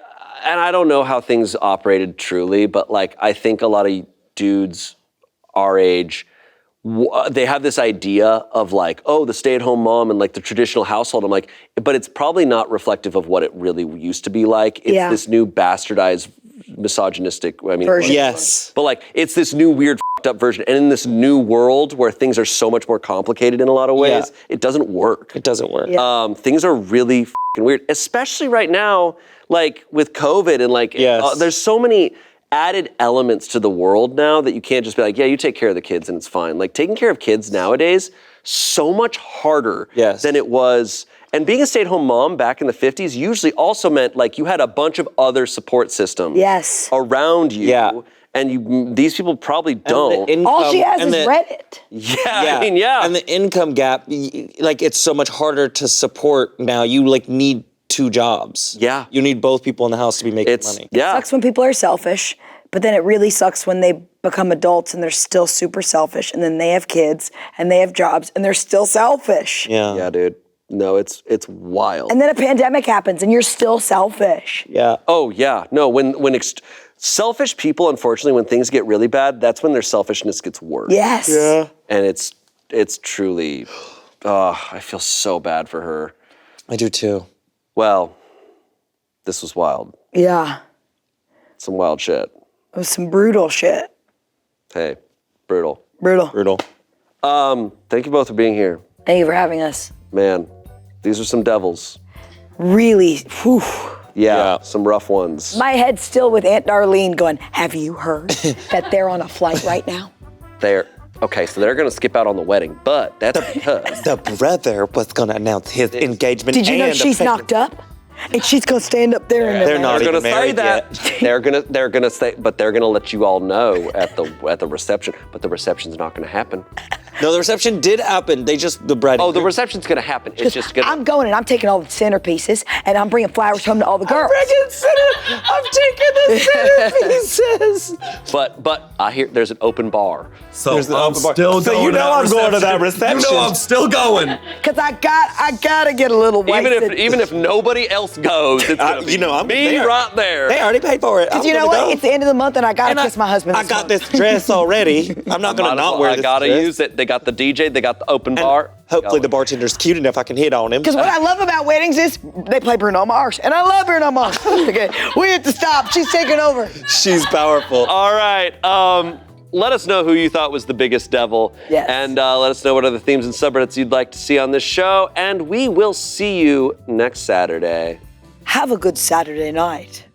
don't know how things operated truly, but like I think a lot of dudes our age, they have this idea of like, oh, the stay-at-home mom and like the traditional household. I'm like, but it's probably not reflective of what it really used to be like. It's this new bastardized, misogynistic, version. Yes. But like, it's this new weird f***ed up version. And in this new world where things are so much more complicated in a lot of ways, it doesn't work. It doesn't work. Yeah. Things are really f***ing weird, especially right now, like with COVID and like, there's so many added elements to the world now that you can't just be like, yeah, you take care of the kids and it's fine. Like taking care of kids nowadays, so much harder than it was. And being a stay-at-home mom back in the 50s usually also meant like you had a bunch of other support systems around you. Yeah. And these people probably don't. All she has is Reddit. And the income gap, like it's so much harder to support now. You like need 2 jobs. Yeah. You need both people in the house to be making money. It sucks when people are selfish, but then it really sucks when they become adults and they're still super selfish, and then they have kids and they have jobs and they're still selfish. Yeah, dude. No, it's wild. And then a pandemic happens and you're still selfish. Yeah. Oh yeah, no. When selfish people, unfortunately, when things get really bad, that's when their selfishness gets worse. Yes. Yeah. And it's truly, I feel so bad for her. I do too. Well, this was wild. Yeah. Some wild shit. It was some brutal shit. Hey, brutal. Brutal. Thank you both for being here. Thank you for having us. Man, these are some devils. Really, whew. Yeah, some rough ones. My head's still with Aunt Darlene going, have you heard that they're on a flight right now? Okay, so they're gonna skip out on the wedding, but that's because The brother was gonna announce his engagement. Did you know and she's knocked up? And she's gonna stand up there in the They're not they're even gonna say married that. yet. they're gonna say, but they're gonna let you all know at the reception. But the reception's not gonna happen. No, the reception did happen. The bride. Oh, the reception's gonna happen. It's just gonna. I'm going and I'm taking all the centerpieces and I'm bringing flowers home to all the girls. I'm taking the centerpieces. But I hear there's an open bar. So There's the I'm open bar. still So going you to know that I'm going to that You reception. know I'm still going. Cause I gotta get a little wasted. Even if nobody else goes, it's gonna be I'm me there. right there. They already paid for it. Cause you know what? It's the end of the month and I gotta And kiss my husband. I got this dress already. I'm not gonna not wear this I gotta dress. use it. They got the DJ. They got the open And bar. hopefully the bartender's cute enough I can hit on him. Because what I love about weddings is they play Bruno Mars, and I love Bruno Mars. Okay, we have to stop. She's taking over. She's powerful. All right. Let us know who you thought was the biggest devil. Yes. And let us know what other themes and subreddits you'd like to see on this show. And we will see you next Saturday. Have a good Saturday night.